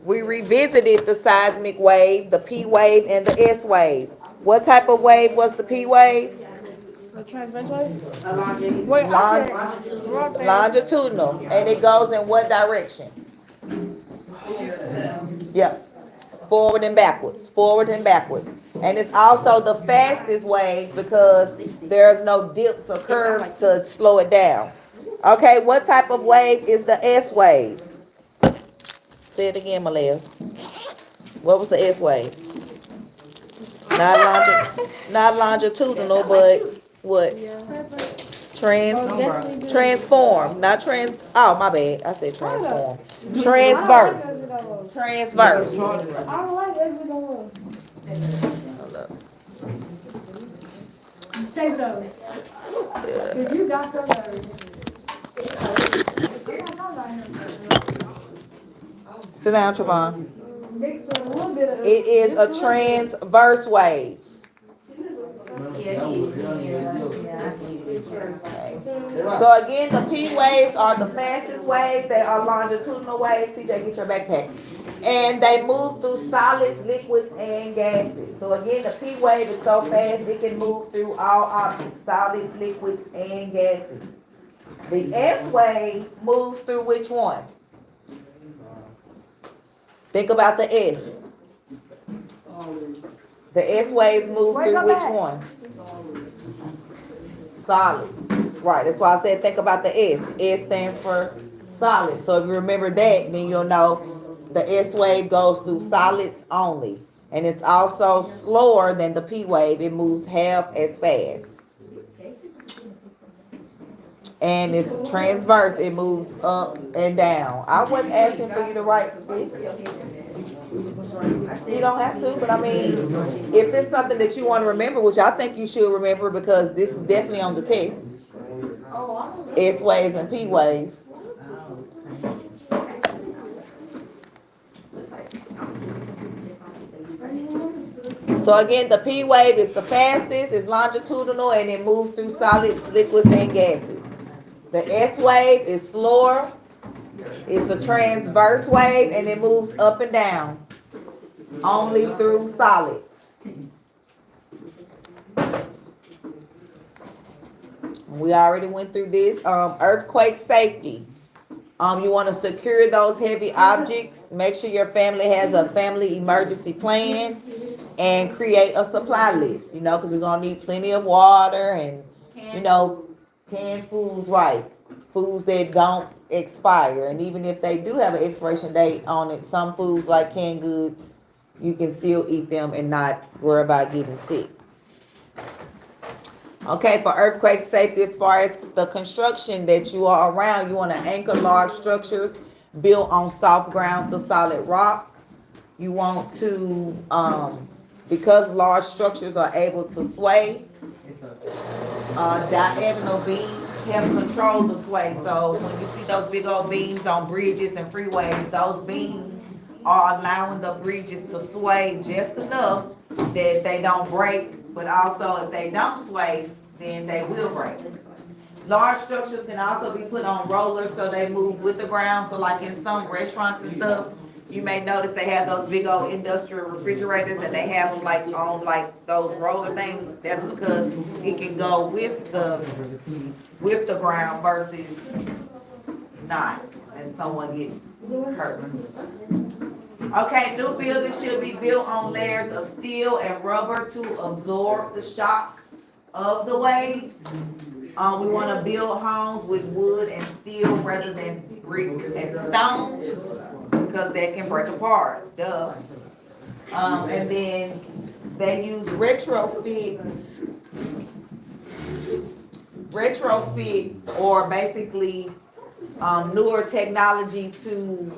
We revisited the seismic wave, the P wave and the S wave. What type of wave was the P wave? The transversal? Longevity. Wait, Lon- right there. Longitudinal, and it goes in what direction? Yeah, forward and backwards, forward and backwards. And it's also the fastest wave because there's no dips or curves to slow it down. Okay, what type of wave is the S wave? Say it again, Malaya. What was the S wave? Not longitudinal, but what? Transform, not trans. Oh, my bad. I said transform. Transverse. Transverse. I don't like everything on. Hold up. Take those. If you got some Sit down, Trevon. mix a little bit of. It is a transverse wave. So again, the P waves are the fastest waves. They are longitudinal waves. CJ, get your backpack. And they move through solids, liquids, and gases. So again, the P wave is so fast it can move through all objects, solids, liquids, and gases. The S wave moves through which one? Think about the S. The S waves move through which one? Solids. Right, that's why I said think about the S. S stands for solid. So if you remember that, then you'll know the S wave goes through solids only. And it's also slower than the P wave. It moves half as fast. And it's transverse. It moves up and down. I wasn't asking for you to write this. You don't have to, but I mean, if it's something that you want to remember, which I think you should remember because this is definitely on the test. S waves and P waves. So again, the P wave is the fastest, it's longitudinal, and it moves through solids, liquids, and gases. The S wave is slower, it's a transverse wave, and it moves up and down, only through solids. We already went through this. Earthquake safety. You want to secure those heavy objects. Make sure your family has a family emergency plan and create a supply list, because we're going to need plenty of water and, canned foods, right. Foods that don't expire. And even if they do have an expiration date on it, some foods like canned goods, you can still eat them and not worry about getting sick. Okay, for earthquake safety, as far as the construction that you are around, you want to anchor large structures built on soft ground to solid rock. You want to, because large structures are able to sway, diagonal beams help control the sway. So when you see those big old beams on bridges and freeways, those beams are allowing the bridges to sway just enough that they don't break. But also, if they don't sway, then they will break. Large structures can also be put on rollers so they move with the ground. So like in some restaurants and stuff, you may notice they have those big old industrial refrigerators and they have them like on like those roller things. That's because it can go with the ground versus not, and someone get hurt. Okay, new buildings should be built on layers of steel and rubber to absorb the shock of the waves. We want to build homes with wood and steel rather than brick and stone because they can break apart. Duh. And then they use retrofit or basically newer technology to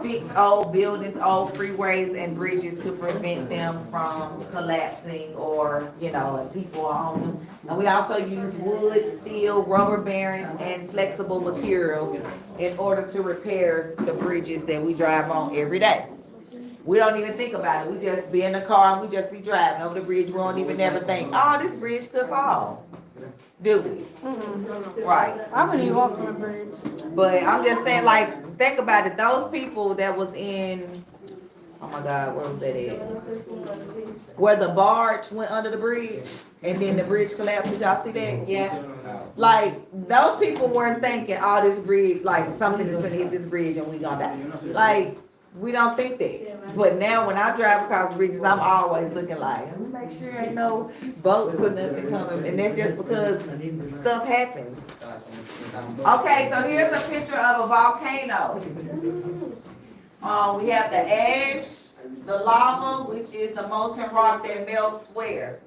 fix old buildings, old freeways and bridges to prevent them from collapsing or, if people are on them. And we also use wood, steel, rubber bearings, and flexible materials in order to repair the bridges that we drive on every day. We don't even think about it. We just be in the car and we just be driving over the bridge. We don't even never think, oh, this bridge could fall. Do we? Right. I wouldn't even walk on a bridge. But I'm just saying, like, think about it. Those people that was in, oh my God, where was that at? Where the barge went under the bridge and then the bridge collapsed. Did y'all see that? Yeah. Like, those people weren't thinking, oh, this bridge, like, something is gonna hit this bridge and we gonna die. Like, we don't think that. But now when I drive across bridges, I'm always looking like, let me make sure ain't no boats or nothing coming. And that's just because stuff happens. Okay, so here's a picture of a volcano. We have the ash, the lava, which is the molten rock that melts where?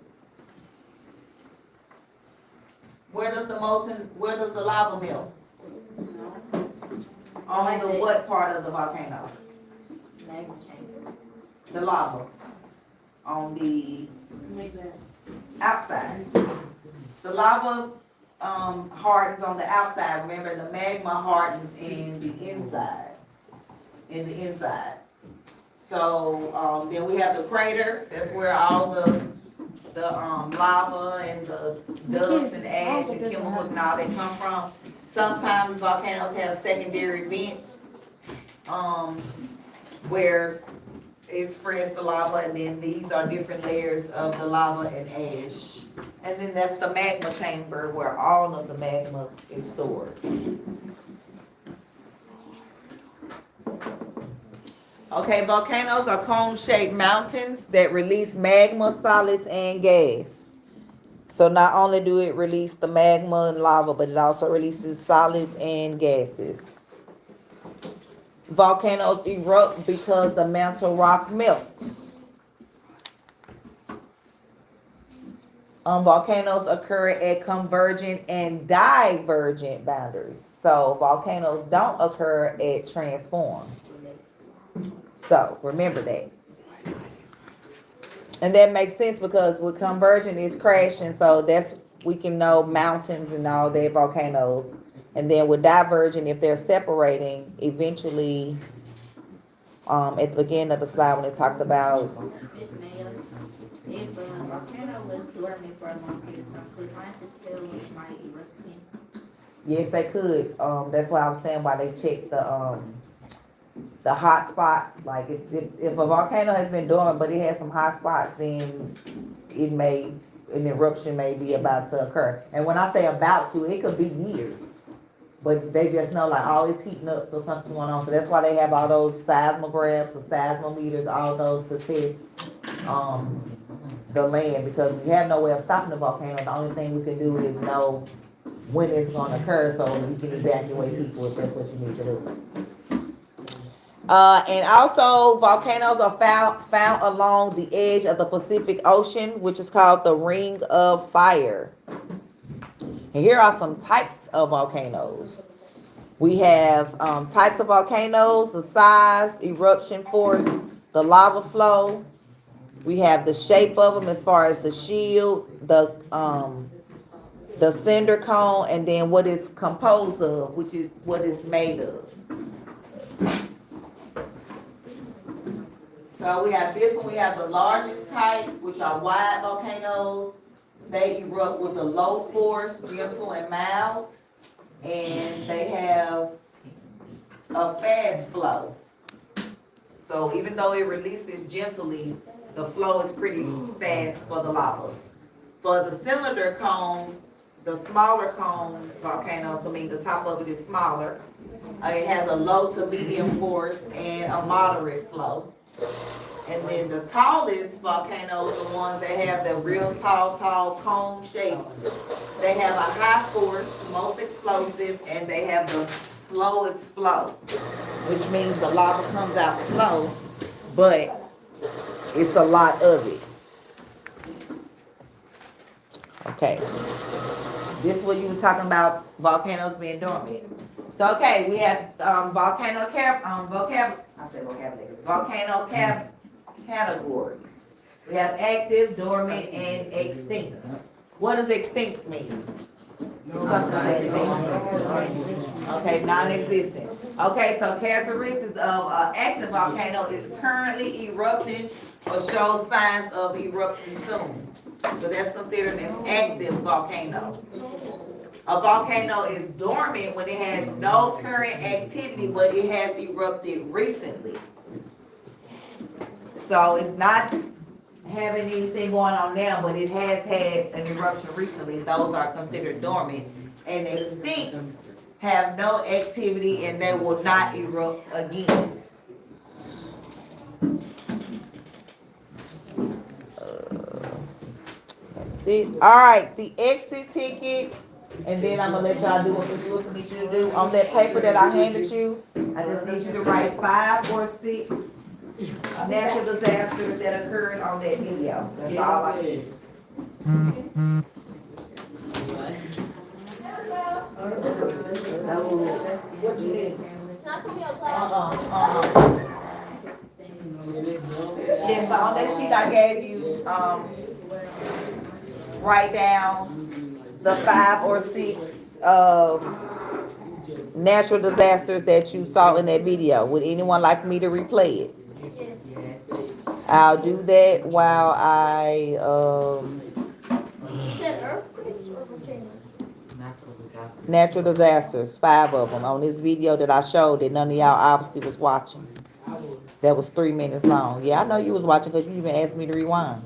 Where does the lava melt? On the what part of the volcano? Magma chamber. The lava. On the outside. The lava hardens on the outside. Remember, the magma hardens in the inside. So then we have the crater. That's where all the lava and the dust and ash and chemicals and all that come from. Sometimes volcanoes have secondary vents where it spreads the lava, and then these are different layers of the lava and ash. And then that's the magma chamber where all of the magma is stored. Okay, volcanoes are cone-shaped mountains that release magma, solids, and gas. So not only do it release the magma and lava, but it also releases solids and gases. Volcanoes erupt because the mantle rock melts. Volcanoes occur at convergent and divergent boundaries. So volcanoes don't occur at transform. So remember that. And that makes sense because with convergent is crashing, so that's, we can know mountains and all that, volcanoes. And then with divergent, if they're separating, eventually, at the beginning of the slide when it talked about, Miss Mayo, if a volcano was dormant for a long period of time, could scientists tell when it might erupt again? yes, they could. That's why I was saying why they check the hot spots. Like if a volcano has been dormant but it has some hot spots, then an eruption may be about to occur. And when I say about to, it could be years. But they just know like, oh, it's heating up, so something's going on. So that's why they have all those seismographs or seismometers, all those to test the land, because we have no way of stopping the volcano. The only thing we can do is know when it's going to occur, so we can evacuate people if that's what you need to do. And also, volcanoes are found along the edge of the Pacific Ocean, which is called the Ring of Fire. And here are some types of volcanoes. We have types of volcanoes, the size, eruption force, the lava flow. We have the shape of them as far as the shield, the cinder cone, and then what it's composed of, which is what it's made of. So we have this one, we have the largest type, which are wide volcanoes. They erupt with a low force, gentle and mild, and they have a fast flow. So even though it releases gently, the flow is pretty fast for the lava. For the cylinder cone, the smaller cone volcanoes, I mean the top of it is smaller. It has a low to medium force and a moderate flow. And then the tallest volcanoes, the ones that have the real tall cone shape, they have a high force, most explosive, and they have the slowest flow, which means the lava comes out slow, but it's a lot of it. Okay. This is what you was talking about, volcanoes being dormant. So, okay, we have volcano categories. We have active, dormant, and extinct. What does extinct mean? Something that's extinct. Okay, non-existent. Okay, so characteristics of an active volcano is currently erupting or shows signs of erupting soon. So that's considered an active volcano. A volcano is dormant when it has no current activity, but it has erupted recently. So it's not having anything going on now, but it has had an eruption recently. Those are considered dormant. And extinct have no activity and they will not erupt again. That's it. All right, the exit ticket. And then I'm gonna let y'all do what you're supposed to need you to do. On that paper that I handed you, I just need you to write 5 or 6 natural disasters that occurred on that video. That's all I need. What you need? Yes, on that sheet I gave you, write down the 5 or 6 natural disasters that you saw in that video. Would anyone like me to replay it? I'll do that while I You said earthquakes or volcanoes? natural disasters, 5 of them on this video that I showed that none of y'all obviously was watching. That was 3 minutes long. Yeah, I know you was watching because you even asked me to rewind.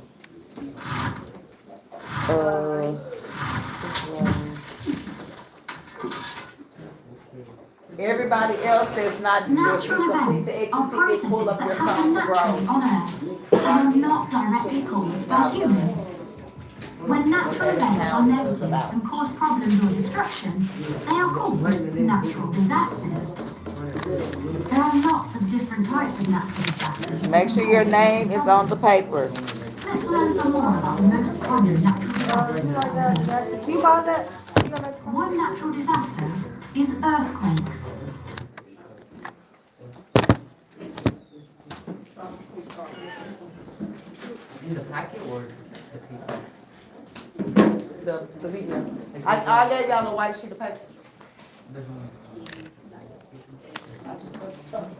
Everybody else that's not Natural complete the events are exit ticket, pull processes up that your happen phone to naturally roll. on Earth and are not directly caused by humans. When natural events are negative and cause problems or destruction, they are called natural disasters. There are lots of different types of natural disasters. Make sure your name is on the paper. Let's learn some more about the most common natural disasters. Can you pause that? One natural disaster is earthquakes. In the packet or The video. I gave y'all a white sheet of paper.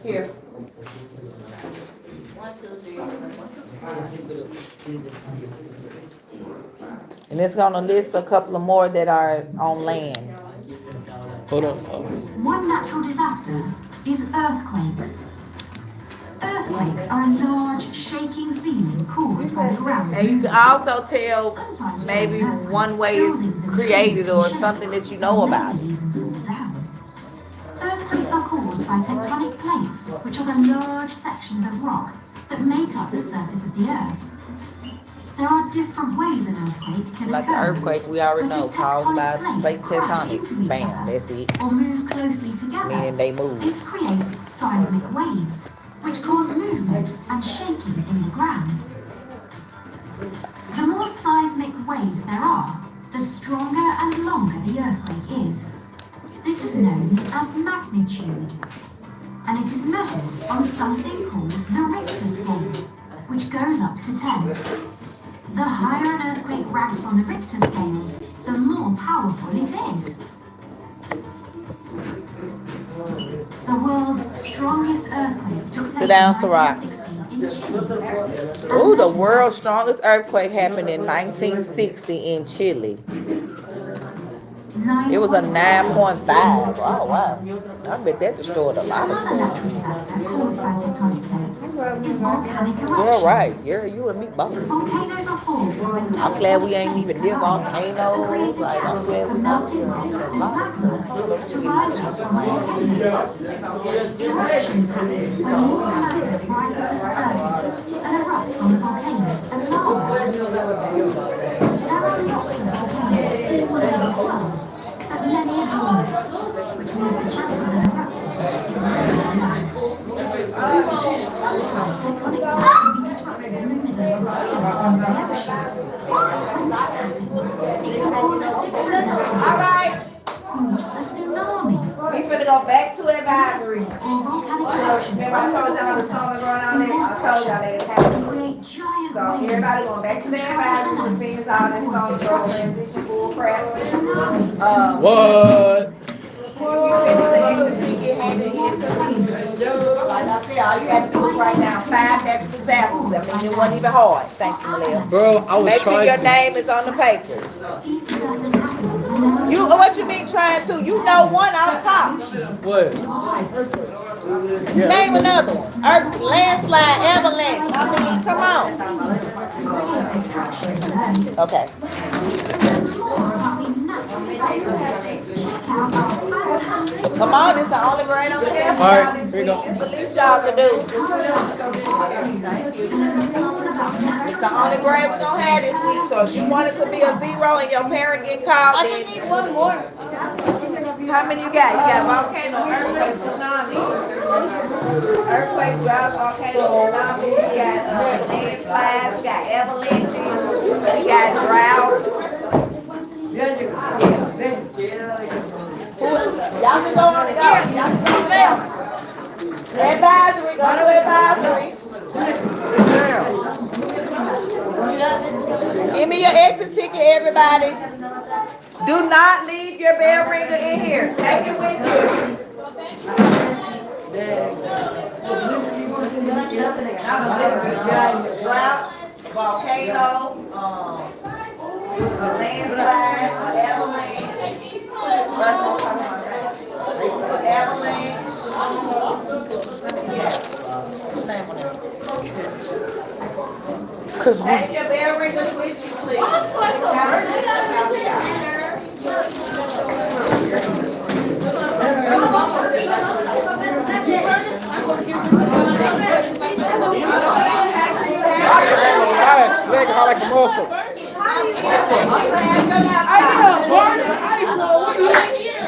Here. 1, 2, 3. And it's gonna list a couple of more that are on land. hold on. One natural disaster is earthquakes. Earthquakes are a large shaking feeling caused by the ground. And you can also tell maybe one way it's created or something that you know about. Earthquakes are caused by tectonic plates, which are the large sections of rock that make up the surface of the earth. There are different ways an earthquake can Like the occur. earthquake we already But know if caused by tectonic plate plates crash into tectonics. each Bam, other that's it. or move closely together, Meaning they move. this creates seismic waves, which cause movement and shaking in the ground. The more seismic waves there are, the stronger and longer the earthquake is. This is known as magnitude, and it is measured on something called the Richter scale, which goes up to 10. The higher an earthquake ranks on the Richter scale, the more powerful it is. The world's strongest earthquake took place Sit down, in Sarat. 1960 in Chile. Ooh, the world's strongest earthquake happened in 1960 in Chile. It was a 9.5. Oh, wow. I bet that destroyed a lot of Another natural stuff. disaster caused by tectonic plates is volcanic eruptions. You're right. You and me both. Volcanoes are formed when I'm glad we ain't tectonic even plates near collide and volcanoes. create a Like, I'm gap glad for we melting rock and magma to rise up from a volcano. Eruptions happen when more magma rises to the surface and erupts from the volcano as lava. There are lots of volcanoes all over the world, but many are dormant, which means the chance of them erupting is very low. Sometimes tectonic plates can be disrupted in the middle of the sea or under the ocean. When this happens, it can cause a different natural All right. called a tsunami. We finna go back to advisory. Or volcanic eruption Remember I told y'all the storm going on there? I told y'all that it's happening. create giant So waves here everybody going back to their advisors and finish all this social transition bull crap. What? Like I said, all you have to do is write down 5 natural disasters. I mean, it wasn't even hard. Thank you, Malia. Bro, I was Make sure trying your to. name is on the paper. These disasters happen. You, what you mean trying to? You know one off top. What? Name another one. Earth, landslide, avalanche. I mean, come on. Distractions alone. Okay. More about these natural disasters. Check out our fantastic Come on, this is the only grade I'm here for. All right, Y'all this here you week. go. It's the least y'all can do. to learn more about It's natural the only grade we're gonna have this week. So if you want it to be a 0 and your parent get called, I just then need one more. how many you got? You got volcano, earthquake, tsunami. Earthquake, drought, volcano, tsunami. You got landslides. You got avalanches. You got drought. Yeah. Y'all can go on and go. Y'all can go on and go. Advisory, go to advisory. Give me your exit ticket, everybody. Do not leave your bell ringer in here. Take it with you. Drought, volcano, a landslide, an avalanche. Avalanche. Take your bell ringers with you, please. Gosh, nigga, how like a motherfucker.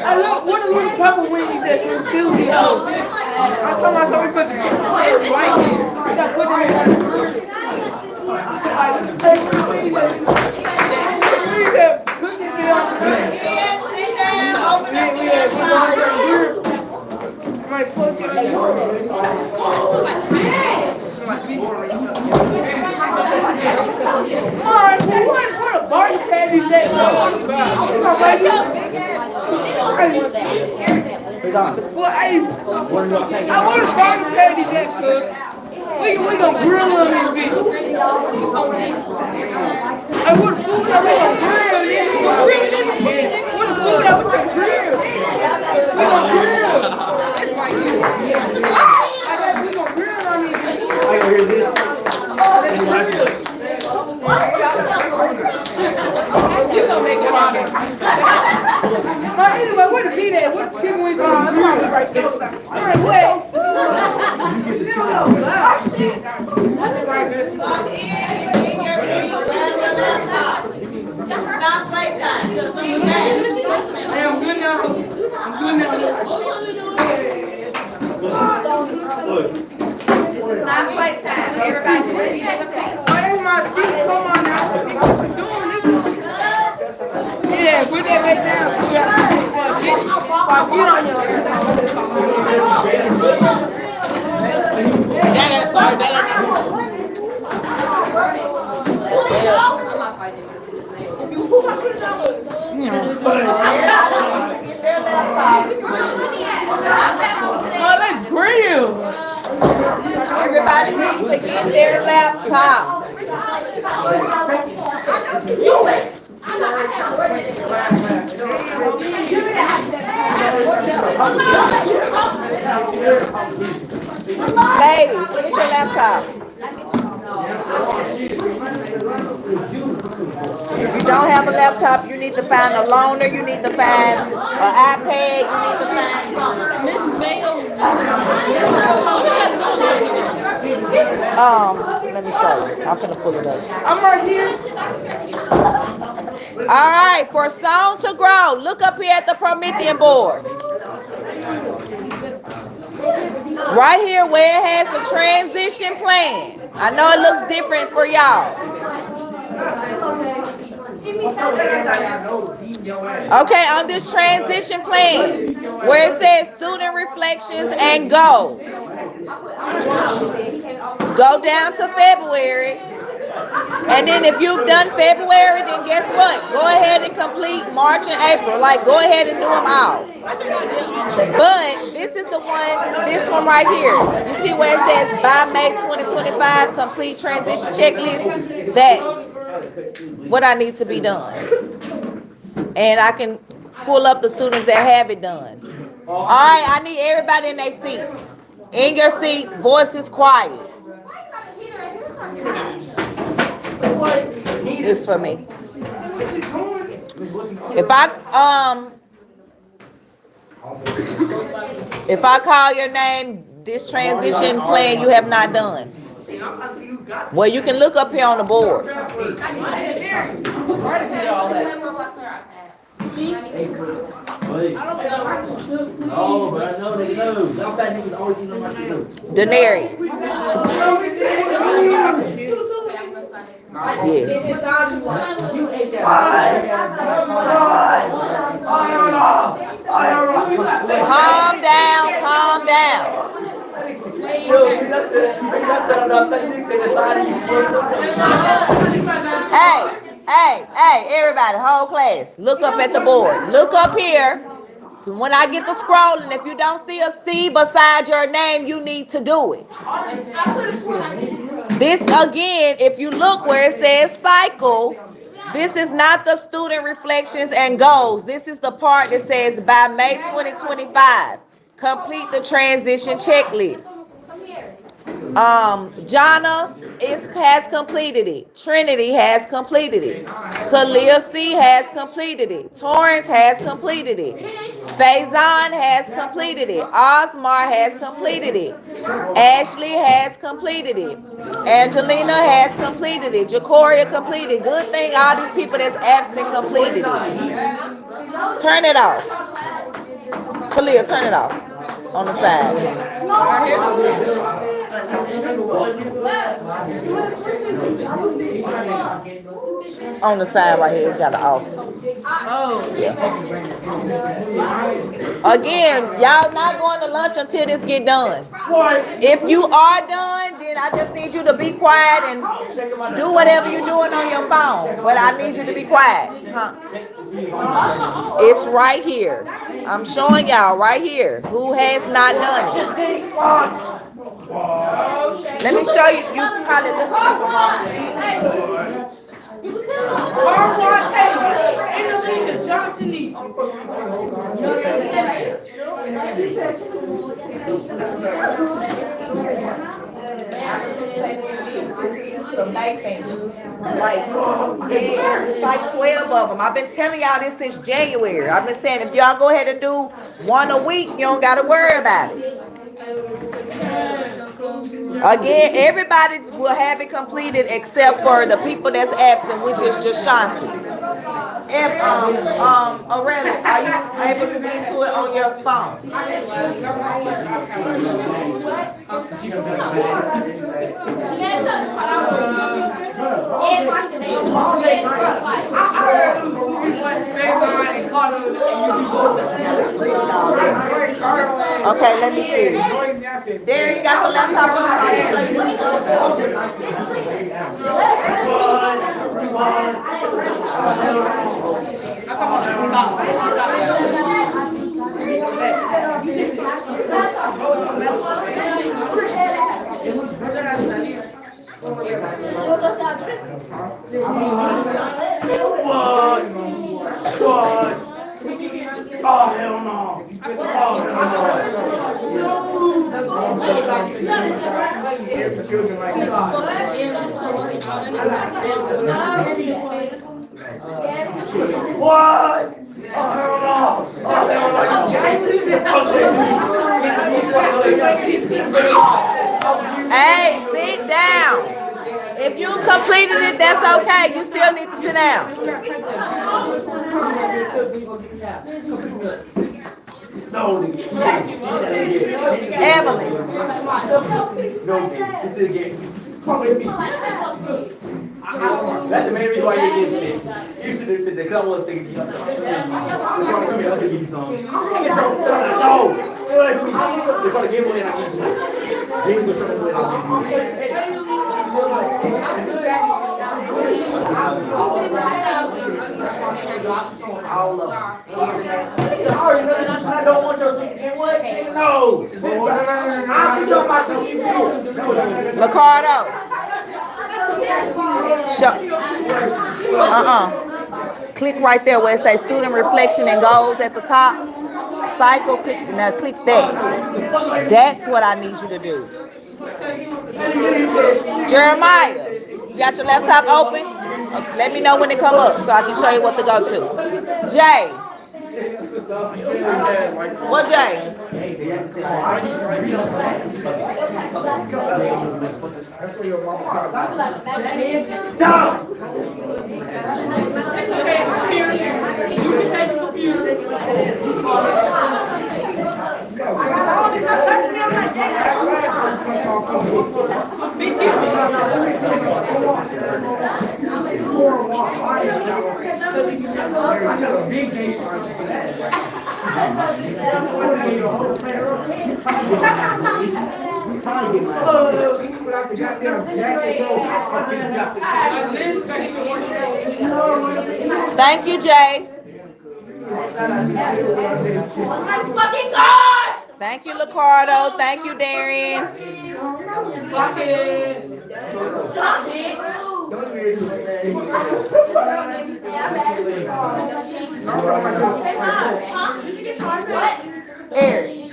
I look, what are these purple wings that's from Susie? Oh, I'm talking about something put the it's right here. We gotta put them in the Right, fuck you. Alright, what a bargain patties that well, I want a bargain patties that cook. We gonna grill them in a bit. I want food that we gonna grill. What the food that we gonna grill? We gonna grill. I said we gonna grill on these. I hear this. You gonna make it hard. Anyway, where the meat at? What the chicken wings on? Right there. Like what? Oh shit. Stop playtime. Hey, I'm good now. I'm good This is not playtime. Everybody ready to seat. Where's my seat? Come on now. What you doing? Yeah, put that back down. Get on your let's grill. Everybody needs to get their laptop. Ladies, get your laptops. If you don't have a laptop, you need to find a loaner, you need to find an iPad, you need to find let me show you. I'm finna pull it up. I'm right here. All right, for Sown to Grow, look up here at the Promethean board. Right here where it has the transition plan. I know it looks different for y'all. Okay, on this transition plan, where it says student reflections and goals. Go down to February. And then if you've done February, then guess what? Go ahead and complete March and April. Like, go ahead and do them all. But this is the one, this one right here. You see where it says by May 2025, complete transition checklist? That's what I need to be done. And I can pull up the students that have it done. All right, I need everybody in their seat. In your seats, voices quiet. This for me. If I call your name, this transition plan you have not done. Well, you can look up here on the board. Oh, but I know they know. Y'all bad niggas always know my shit. Denarius. Yes. Calm down, calm down. Hey, everybody, whole class, look up at the board. Look up here. So when I get the scrolling, if you don't see a C beside your name, you need to do it. This again, if you look where it says cycle, this is not the student reflections and goals. This is the part that says by May 2025, complete the transition checklist. Jonna has completed it. Trinity has completed it. Kalia C has completed it. Torrance has completed it. Faison has completed it. Osmar has completed it. Ashley has completed it. Angelina has completed it. Jacoria completed. Good thing all these people that's absent completed it. Turn it off. Kalia, turn it off. On the side. On the side right here, it's got an off. Oh. Yeah. Again, y'all not going to lunch until this get done. If you are done, then I just need you to be quiet and do whatever you're doing on your phone. But I need you to be quiet. Huh? It's right here. I'm showing y'all right here who has not done it. Let me show you. You probably look at it's like 12 of them. I've been telling y'all this since January. I've been saying if y'all go ahead and do one a week, you don't gotta worry about it. Again, everybody will have it completed except for the people that's absent, which is Jashanti. If Aurelia, are you able to get to it on your phone? Okay, let me see. There, you got your laptop on. Oh, hell no. What? Oh, hell no. Oh, hell no. Hey, sit down. If you completed it, that's okay. You still need to sit down. Emily. That's the main reason why you get shit. You should have said that because I was thinking you. Come here, I'll give you some. No! They're going to give away and I'll give you. Give me the first way and I'll give you. all of them. Nigga, I already know this. I don't want your shit. And what? Nigga, no. I'll be talking about some shit. Ricardo. Click right there where it says student reflection and goals at the top. Cycle, click, now click that. That's what I need you to do. Jeremiah, you got your laptop open? Let me know when it come up so I can show you what to go to. Jay. What Jay? That's where your mama talking about. It's okay, computer. You can take the computer. Thank you, Jay. Fucking God! Thank you, Ricardo. Thank you, Darian. Eric.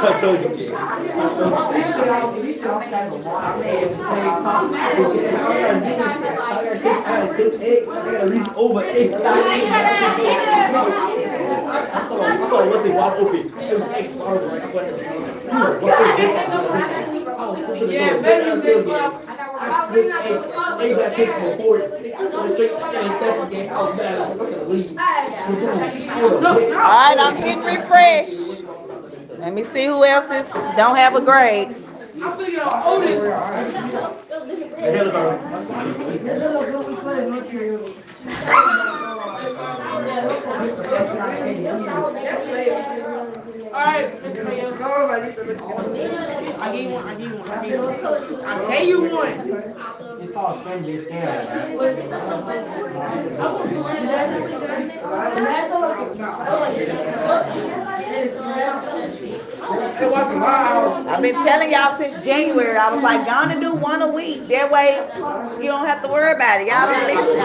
I told you. I gotta reach over egg. I saw what's it wide open. It was egg stars right there. Yeah, better than Egg got picked before it. I was mad. I was gonna leave. All right, I'm getting refreshed. Let me see who else is don't have a grade. I figured out Otis. Alright, Mr. Mayo. I gave you one. I gave you one. It's called stranger scam. I've been telling y'all since January. I was like, gonna do one a week. That way you don't have to worry about it. Y'all don't listen.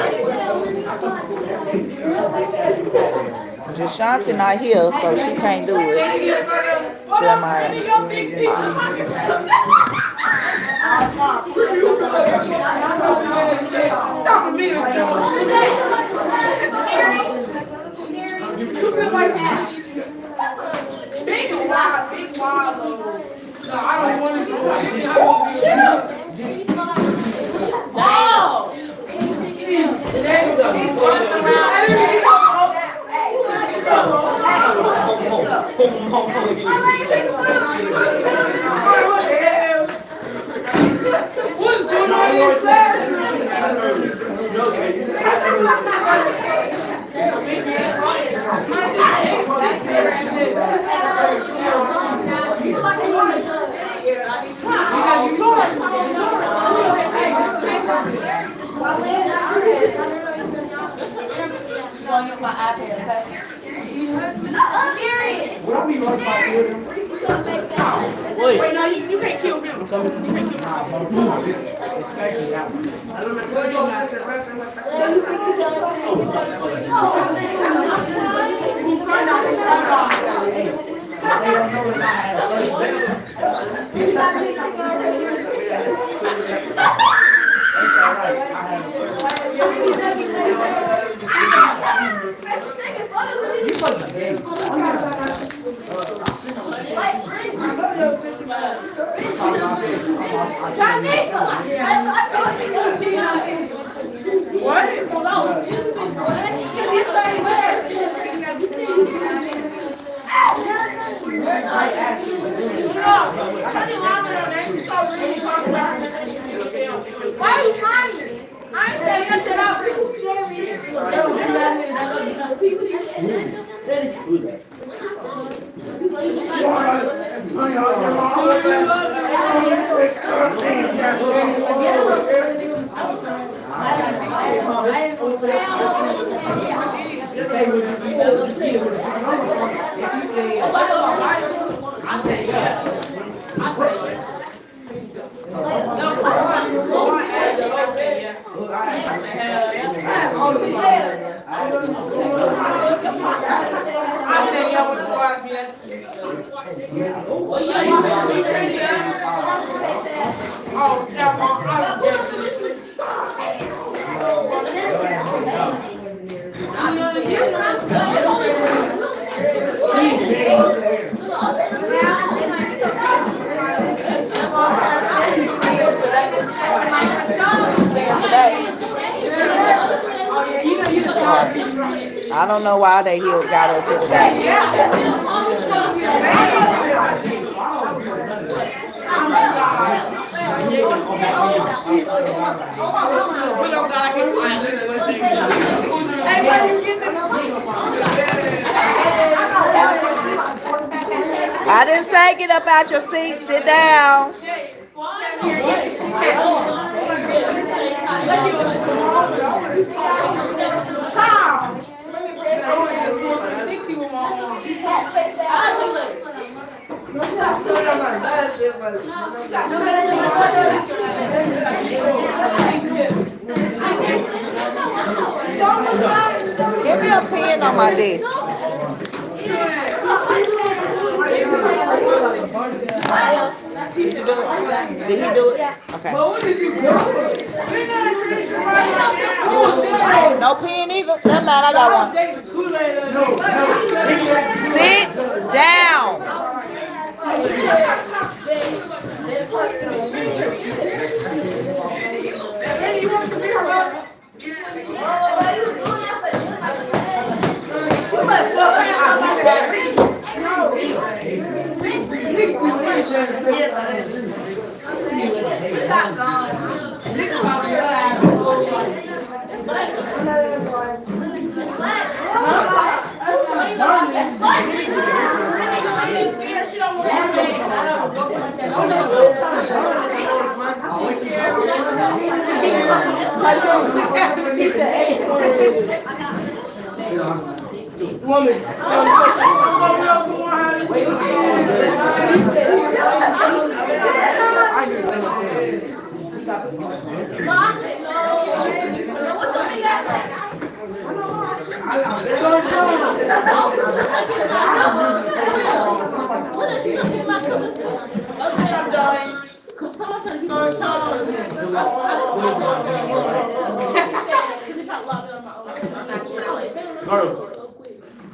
Just Shanti not here, so she can't do it. Jeremiah. Big wild, no, I don't want to do it. No! What's going on in your Wait, no, you can't kill him. You can't kill him. I don't know why they here got us here today. I didn't say get up out your seat, sit down. Give me a pen on my desk. Did he do it? Okay. No pen either? Never mind, I got one. Sit down.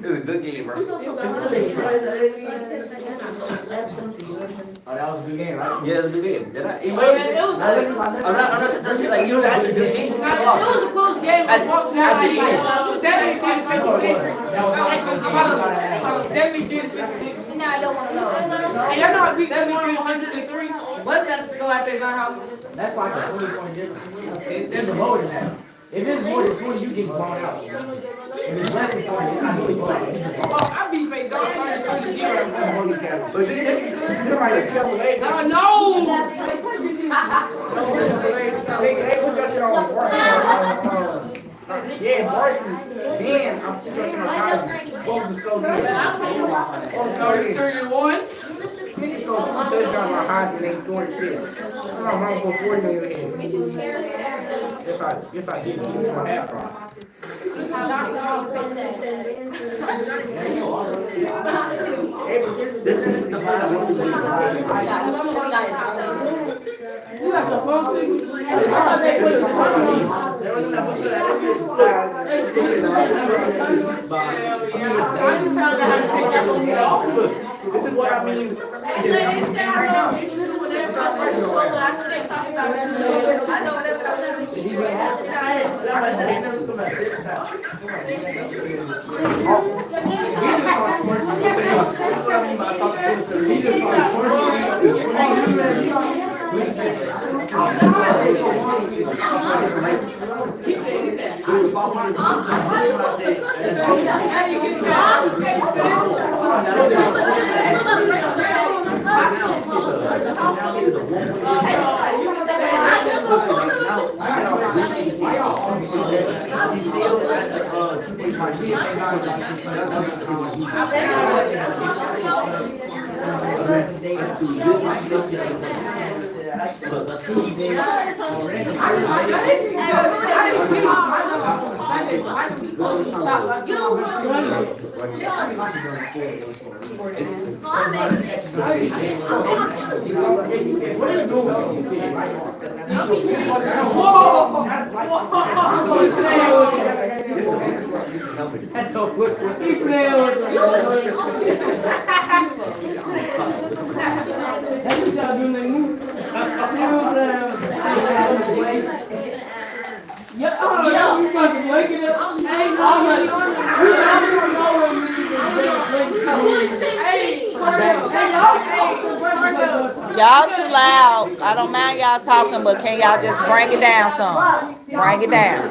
It was a good game, bro. Oh, that was a good game, right? Yeah, it was a good game. I'm not like you know that's a good game. It was a close game. At the end. 70-15. No, I don't want to know. And you're not beat that 103. What's that to go out there and house? That's like a 20-point difference. It's more than that. If it's more than 20, you get blown out. If it's less than 20, it's not really blown out. Oh, I beat face off. But then somebody see up with eight. No. They put your shit on work. Yeah, varsity. Then I'm put your shit on college. What was the score? Sorry, 31. Niggas scored 2 touchdowns on Heisman, they scoring shit. I'm gonna go 40 million in. Yes, I did. You was my half time. This is the part I want to leave. You got the phone too? This is what I mean. Y'all too loud. I don't mind y'all talking, but can y'all just bring it down some? Bring it down.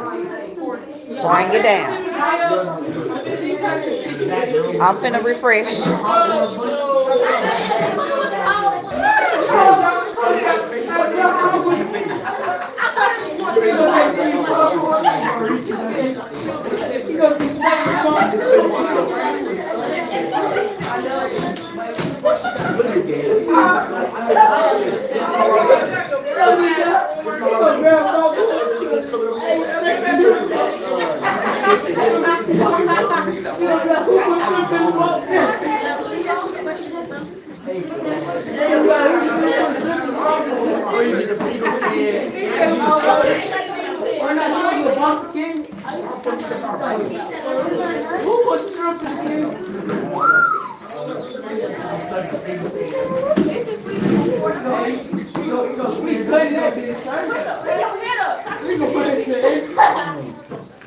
Bring it down. I'm finna refresh.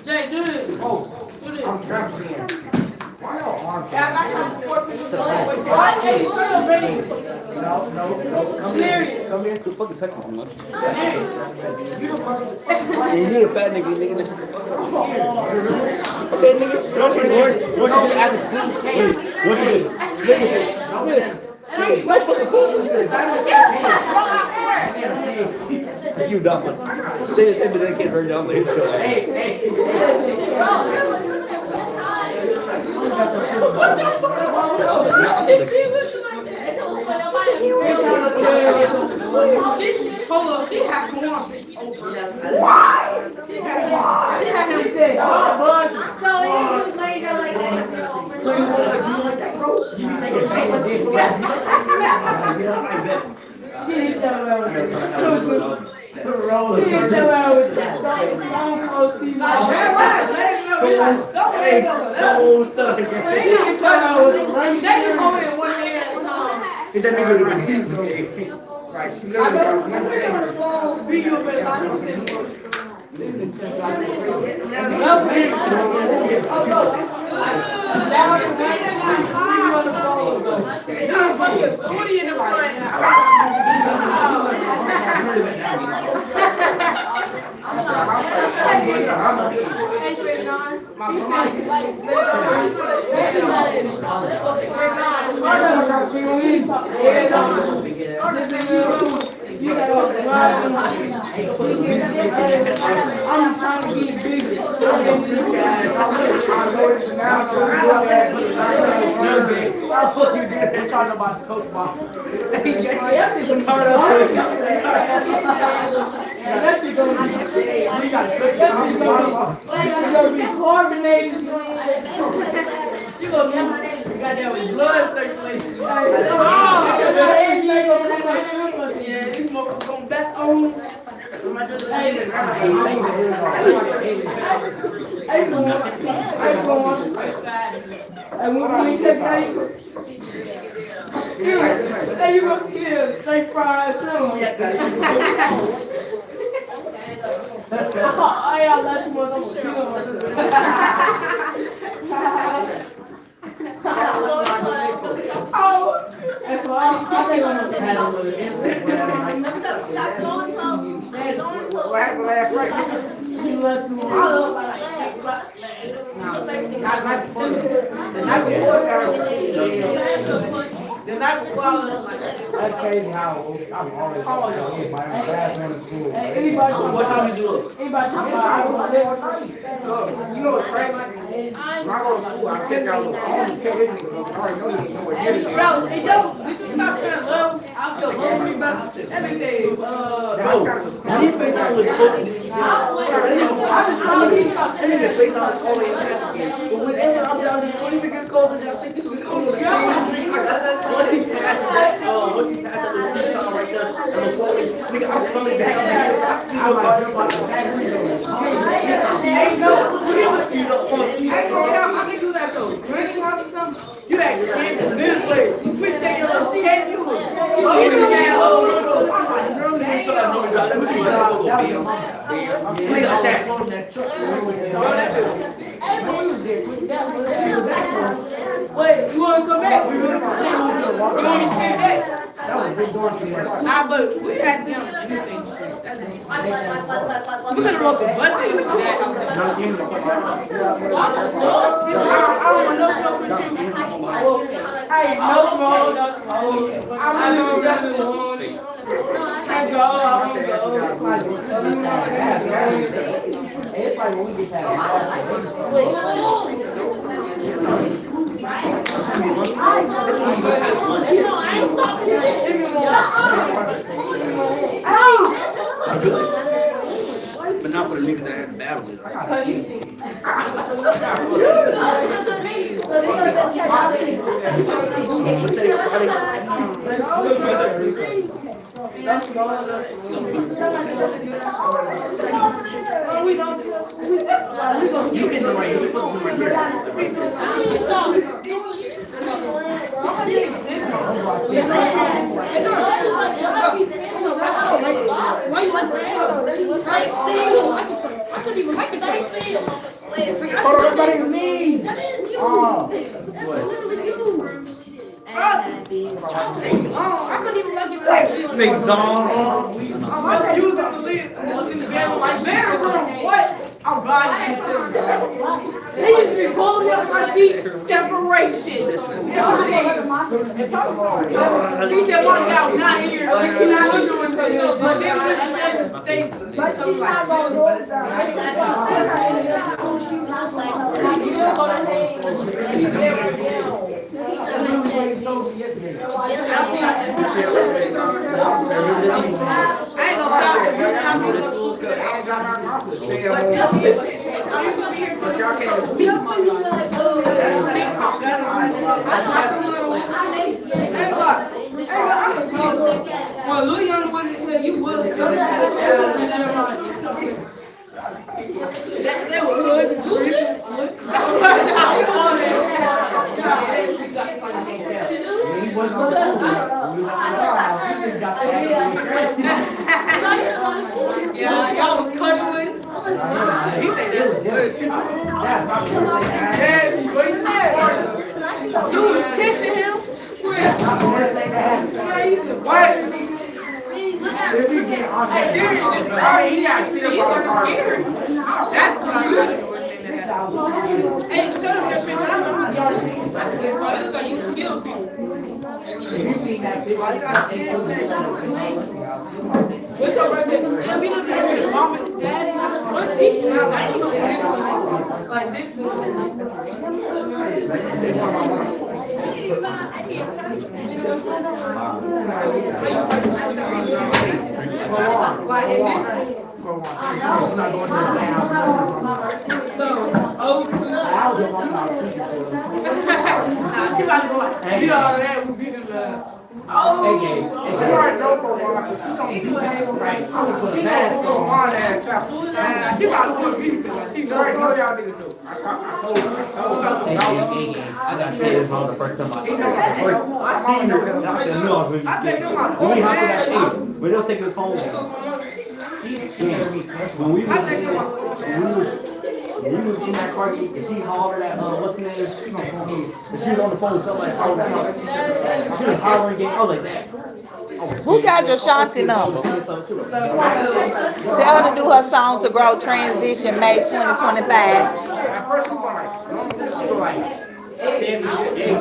Jay, do this. I'm trapped in. Why y'all arms? Why are you still ready? No. Come here. Come here. Quit fucking touching me, man. You a fat nigga, nigga. Okay, nigga. Don't you worry. Don't you be out of food. What you do? Nigga. Hey, what fucking food? You dumb. Say the thing, but then can't hurt you. I'm like, hey. Hold on, she had one. Why? She had him dead. Oh, bud. So he was laid there like that. So you look like that, bro? You be taking paper, dude. She didn't tell me I was there. She didn't tell me I was there. Stone Cold Steve. Don't stuff. She didn't tell me I was there. They just hold it one hand at a time. Is that nigga the Batista? Right, she literally got one I'm trying to get big. We're talking about the coach box. That shit gonna be carbonated. You gonna be goddamn with blood circulation. Yeah, these motherfuckers going back on. And when we take that, then you gonna feel straight fried soon. I got lots more than and for all I think I'm gonna add a little What happened last night? you love to The night before, The night before I was like, That's crazy how I'm always my class on the school. anybody What time you do it? Anybody talking about I was on there one night? You know what's crazy? When I go to school, I check out. I want to tell this nigga, I already know he ain't nowhere near the Bro, hey, yo, did you not spend love? I feel lonely, bro. Everything, Bro, he's been down with booking. I need to face down all the way in But whenever I'm down this school, even gets cold, I think this is cool. Once he passed that, once he passed that little speed sign right there, and before we, nigga, I'm coming back, I'm like, I see I might jump out the back window. ain't no, I can do that though. Drinking house or something, you act this way. We take your little can't you? Wait, you want to come back? You want me to spin back? That was a big door for me. Nah, but we had them. We could have wrote the bus in for that. I don't want no smoke with you. I ain't no smoke, no smoke. I know that's the one. I go. It's like when we get past But not for the niggas that had to battle with. You hit them right here. You put them right here. Why you like this? I couldn't even like it. hold on, that's not even me. That is you. That's literally you. And happy. I couldn't even like it. Niggas on. I'm using the lid. I'm in the bedroom like, bedroom, what? I'm buying it. They used to be pulling me up my seat. Separation. She said, one guy was not here. She's not doing nothing. But then when she said, but she's not going to But y'all can't speak. well, Louis Young wasn't here. You would have come they were good. He wasn't on the Yeah, y'all was cuddling. He think that was good. You was kissing him. What? If he get on that, he got still scared. That's what I got. Hey, shut up, that bitch. You killed people. If you seen that video, What's up right there? Let me look at your mom and dad. What teaching us? I ain't know this one. Like this one. Like in this. So, oh, two. Nah, she about to go like, you know how that would be the oh. if she already know for a while, so she don't do that right. I would put a mask on my ass out. She about to go to me. She already know y'all niggas, so I told her. I got scared as hell the first time I seen her. I seen her. I knew I was really scared. When we hopped in that thing, we don't take his phone down. When we was in that car, if she hollered at what's the name? If she was on the phone with somebody, she was hollering again. I was like that. Who got your Shanti number? Tell her to do her song to grow transition May 2025. At first, she was like, 70 to 80.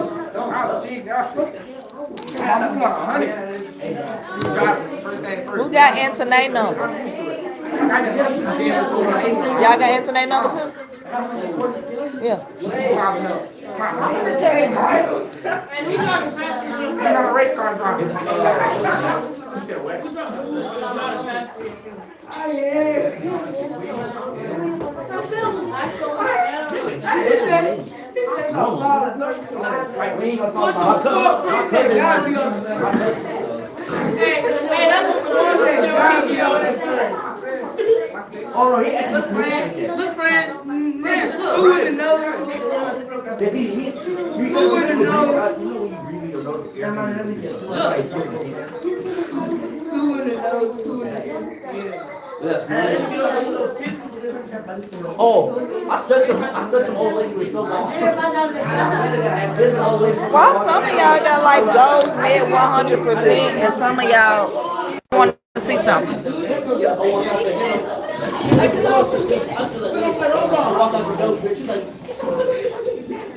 I'm going 100. Driving, first thing first. Who got Anthony number? I just got some damn before my age. Y'all got Anthony number too? Yeah. She keep popping up. I'm not a race car driver. You said what? Like, we ain't gonna talk about Hey, that was the one that you on that. Oh no, he actually Look, friend. Who in the nose? Yes, he Who in the nose? You know when you breathe your nose. Two in the nose, two in the Oh, I stuck some old lady with no ball. Why some of y'all got like goals at 100% and some of y'all want to see something?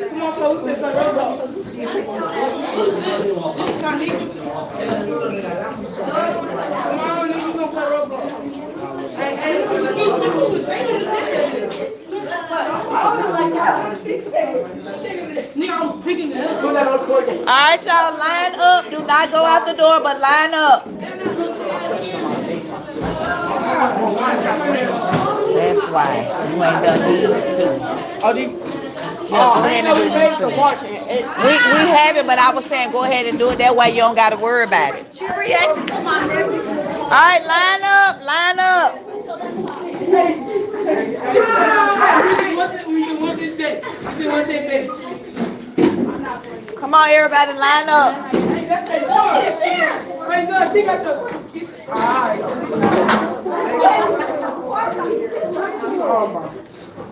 Come on, folks, let's go. Come on, you gonna play Roblox. Nigga, I was picking it up. Alright, y'all, line up. Do not go out the door, but line up. That's why you ain't done these two. Yeah, go ahead and do these two. We have it, but I was saying go ahead and do it. That way you don't got to worry about it. She reacted to my message. Alright, line up, line up. Come on, everybody, line up.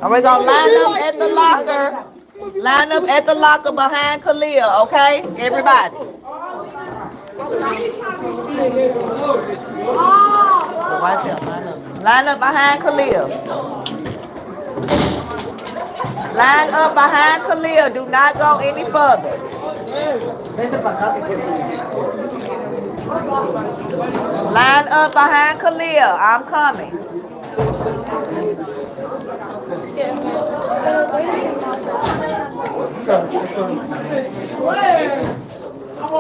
And we're gonna line up at the locker. Line up at the locker behind Khalil, okay? Everybody. Right there, line up. Line up behind Khalil. Line up behind Khalil. Do not go any further. Line up behind Khalil. I'm coming.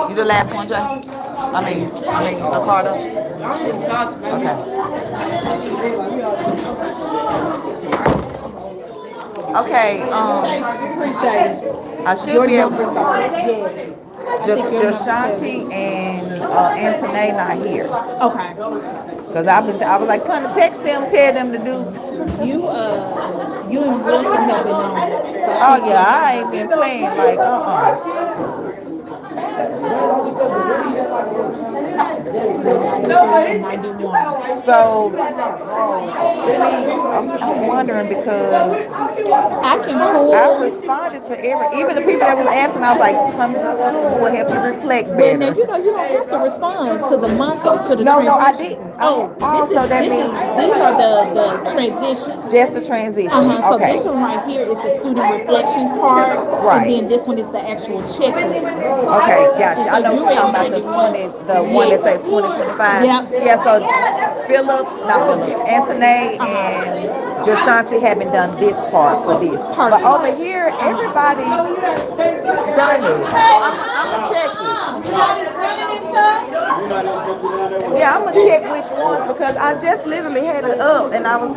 You the last one, Jay? I mean, Ricardo. Okay. Appreciate it. I should be able. Jashanti and Antoine not here. Okay. Cause I was like, come to text them, tell them to do. You and Wilson have been on. Oh yeah, I ain't been playing like So see, I'm wondering because I can pull. I responded to even the people that was absent. I was like, coming to school will help you reflect better. Now you know you don't have to respond to the month to the No, transition. I didn't. Oh, also that means these are the transitions. Just the transition. So Okay. this one right here is the student reflections part, Right. and then this one is the actual checklist. Okay, gotcha. I know what you're talking about, the one that says 2025. Yep. Yeah, so Antoine and Jashanti haven't done this part for this. But over here, everybody done it. I'm gonna check it. Yeah, I'm gonna check which ones because I just literally had it up and I was,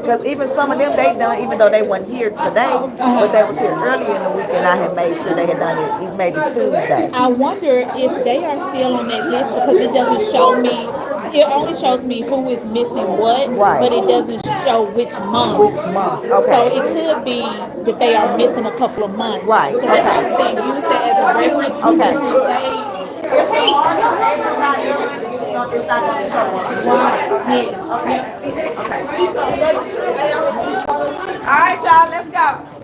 because even some of them they done, even though they weren't here today, but they was here earlier in the week and I had made sure they had done it maybe Tuesday. I wonder if they are still on that list because it doesn't show me. It only shows me who is missing what, but it doesn't show which month. Which month? Okay. So it could be that they are missing a couple of months. Right. So that's what I'm saying. Use that as a reference. Okay. It's not going to show one. Yes. Okay. All right, y'all. Let's go.